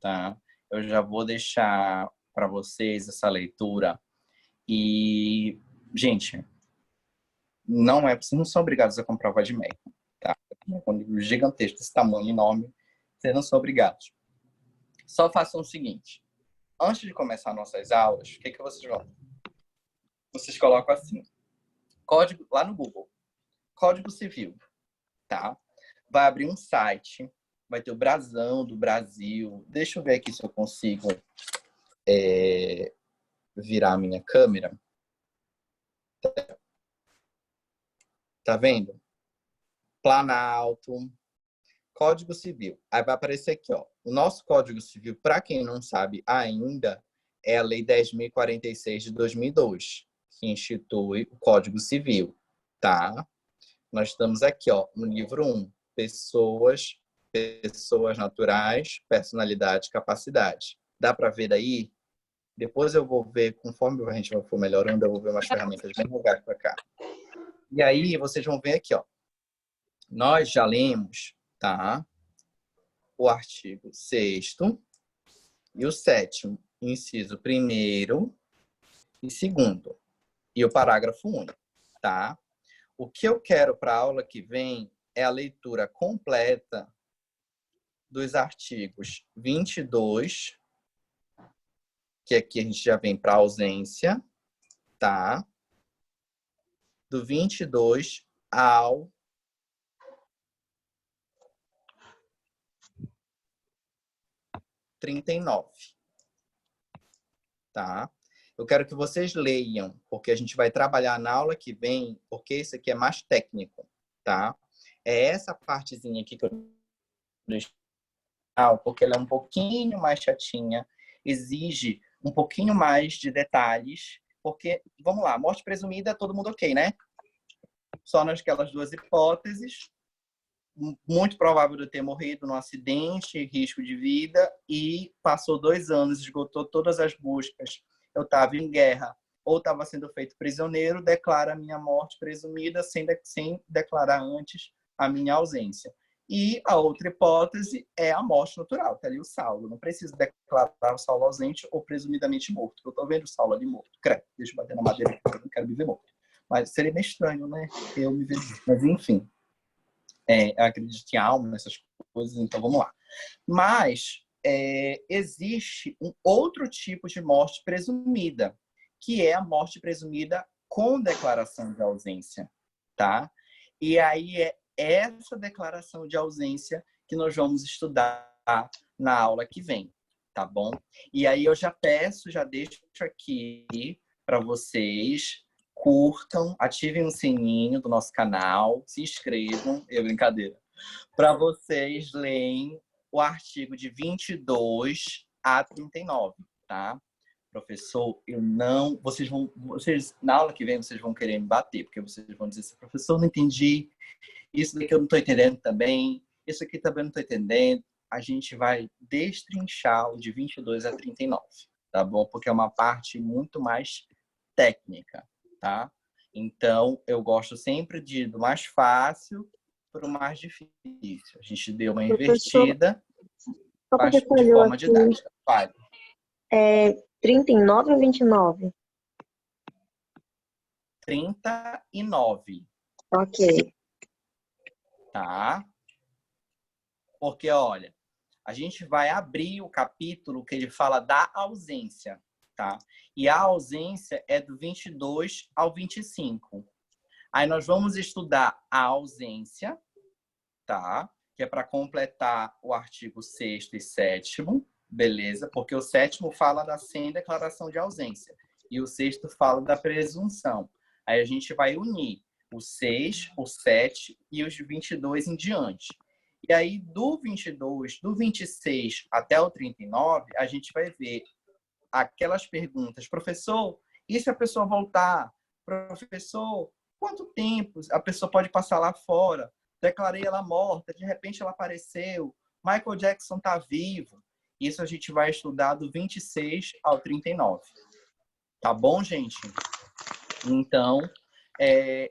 tá? Eu já vou deixar para vocês essa leitura. E, gente, vocês não são obrigados a comprar o Vadmec, tá? É um livro gigantesco, desse tamanho enorme. Vocês não são obrigados. Só façam o seguinte. Antes de começar nossas aulas, o que vocês vão? Vocês colocam assim. Código, lá no Google. Código Civil. Tá? Vai abrir um site. Vai ter o brasão do Brasil. Deixa eu ver aqui se eu consigo virar a minha câmera. Tá vendo? Planalto. Código Civil. Aí vai aparecer aqui, ó. O nosso Código Civil, para quem não sabe ainda, é a Lei 10.046 de 2002, que institui o Código Civil, tá? Nós estamos aqui, ó, no livro 1. Pessoas naturais, personalidade, capacidade. Dá para ver daí? Depois eu vou ver, conforme a gente for melhorando, eu vou ver umas ferramentas bem legais para cá. E aí, vocês vão ver aqui, ó. Nós já lemos, tá? O artigo 6º e o 7º, inciso 1º e 2º, e o parágrafo único, tá? O que eu quero para a aula que vem é a leitura completa dos artigos 22, que aqui a gente já vem para ausência, tá? Do 22 ao 39, tá? Eu quero que vocês leiam, porque a gente vai trabalhar na aula que vem, porque isso aqui é mais técnico, tá? É essa partezinha aqui que eu deixei, porque ela é um pouquinho mais chatinha, exige um pouquinho mais de detalhes, porque, vamos lá, morte presumida, todo mundo ok, né? Só naquelas 2 hipóteses, muito provável de eu ter morrido num acidente, risco de vida, e passou 2 anos, esgotou todas as buscas. Eu estava em guerra ou estava sendo feito prisioneiro, declara a minha morte presumida sem declarar antes a minha ausência. E a outra hipótese é a morte natural, tá ali o Saulo. Não precisa declarar o Saulo ausente ou presumidamente morto. Eu tô vendo o Saulo ali morto. Credo, deixa eu bater na madeira, porque eu não quero me ver morto. Mas seria meio estranho, né? Eu me ver. Mas, enfim. Eu acredito em alma, essas coisas, então vamos lá. Mas existe um outro tipo de morte presumida, que é a morte presumida com declaração de ausência, tá? E aí é essa declaração de ausência que nós vamos estudar na aula que vem, tá bom? E aí eu já deixo aqui para vocês, curtam, ativem o sininho do nosso canal, se inscrevam, brincadeira, para vocês lerem o artigo de 22 a 39, tá? Professor, vocês na aula que vem vocês vão querer me bater, porque vocês vão dizer assim, professor, não entendi, isso daqui eu não estou entendendo também, isso aqui também não estou entendendo. A gente vai destrinchar o de 22 a 39, tá bom? Porque é uma parte muito mais técnica, tá? Então, eu gosto sempre do mais fácil para o mais difícil. A gente deu uma invertida, mas de forma didática. Vai. 39 ou 29? 39. Ok. Tá? Porque, olha, a gente vai abrir o capítulo que ele fala da ausência, tá? E a ausência é do 22 ao 25. Aí nós vamos estudar a ausência, tá? Que é para completar o artigo 6º e 7º, beleza? Porque o 7º fala da sem declaração de ausência e o 6º fala da presunção. Aí a gente vai unir o 6, o 7 e os 22 em diante. E aí, do 22, do 26 até o 39, a gente vai ver aquelas perguntas. Professor, e se a pessoa voltar? Professor, quanto tempo a pessoa pode passar lá fora? Declarei ela morta, de repente ela apareceu. Michael Jackson está vivo. Isso a gente vai estudar do 26 ao 39. Tá bom, gente? Então,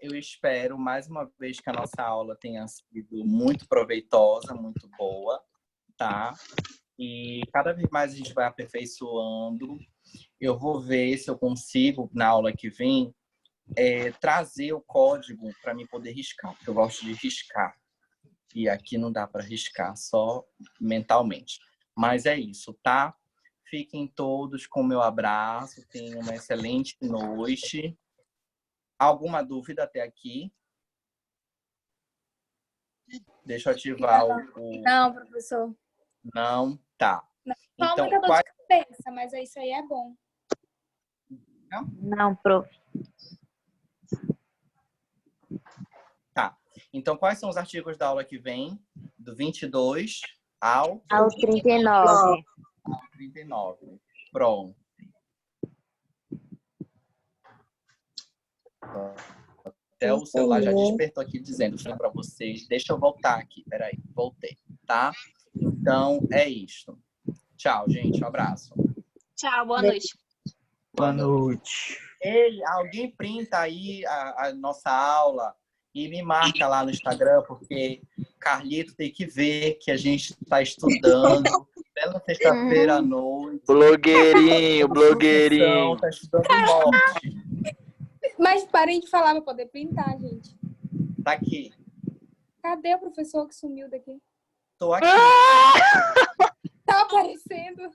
eu espero, mais uma vez, que a nossa aula tenha sido muito proveitosa, muito boa, tá? E cada vez mais a gente vai aperfeiçoando. Eu vou ver se eu consigo, na aula que vem, trazer o código para mim poder riscar, porque eu gosto de riscar. E aqui não dá para riscar, só mentalmente. Mas é isso, tá? Fiquem todos com o meu abraço. Tenham uma excelente noite. Alguma dúvida até aqui? Deixa eu ativar o... Não, professor. Não? Tá. Só então, muita dor de cabeça, mas isso aí é bom. Não, prof. Tá. Então, quais são os artigos da aula que vem? Do 22 ao 39. Ao 39. Pronto. Até o celular já despertou aqui dizendo para vocês. Deixa eu voltar aqui. Peraí, voltei, tá? Então, é isto. Tchau, gente. Um abraço. Tchau, boa noite. Boa noite. Ei, alguém printa aí a nossa aula e me marca lá no Instagram, porque Carlito tem que ver que a gente está estudando. Bela sexta-feira à noite. Blogueirinho, blogueirinho. Está estudando morte. Mas parem de falar para poder printar, gente. Tá aqui. Cadê o professor que sumiu daqui? Tô aqui. Tá aparecendo.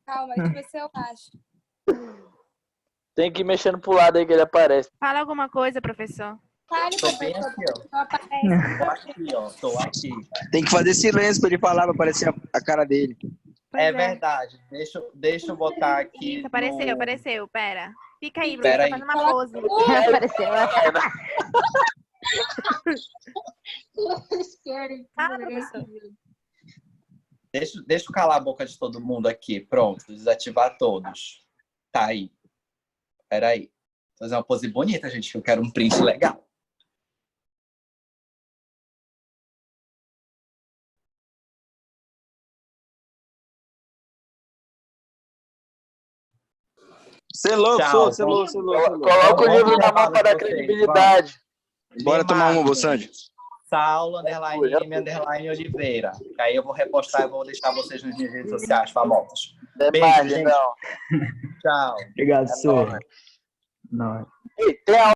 Calma, deixa eu ver se eu acho. Tem que ir mexendo pro lado aí que ele aparece. Fala alguma coisa, professor. Fale, Tô bem professor. aqui, ó. Não aparece. Tô aqui, ó. Tô aqui. Tem que fazer silêncio para ele falar, para aparecer a cara dele. É verdade. Deixa eu botar aqui. Isso, apareceu. Pera. Fica aí, Pera Bruno. aí. Tá fazendo uma pose. Apareceu. Fala, professor. Deixa eu calar a boca de todo mundo aqui. Pronto, desativar todos. Tá aí. Peraí. Vou fazer uma pose bonita, gente, que eu quero um print legal. Selou. Coloca o livro na mão para dar credibilidade. Bora tomar uma, Sandy. Saulo, _M, Oliveira. Aí eu vou repostar e vou deixar vocês nas minhas redes sociais famosas. Beijo, gente. Tchau. Obrigado, senhor. Não. Ei, tem a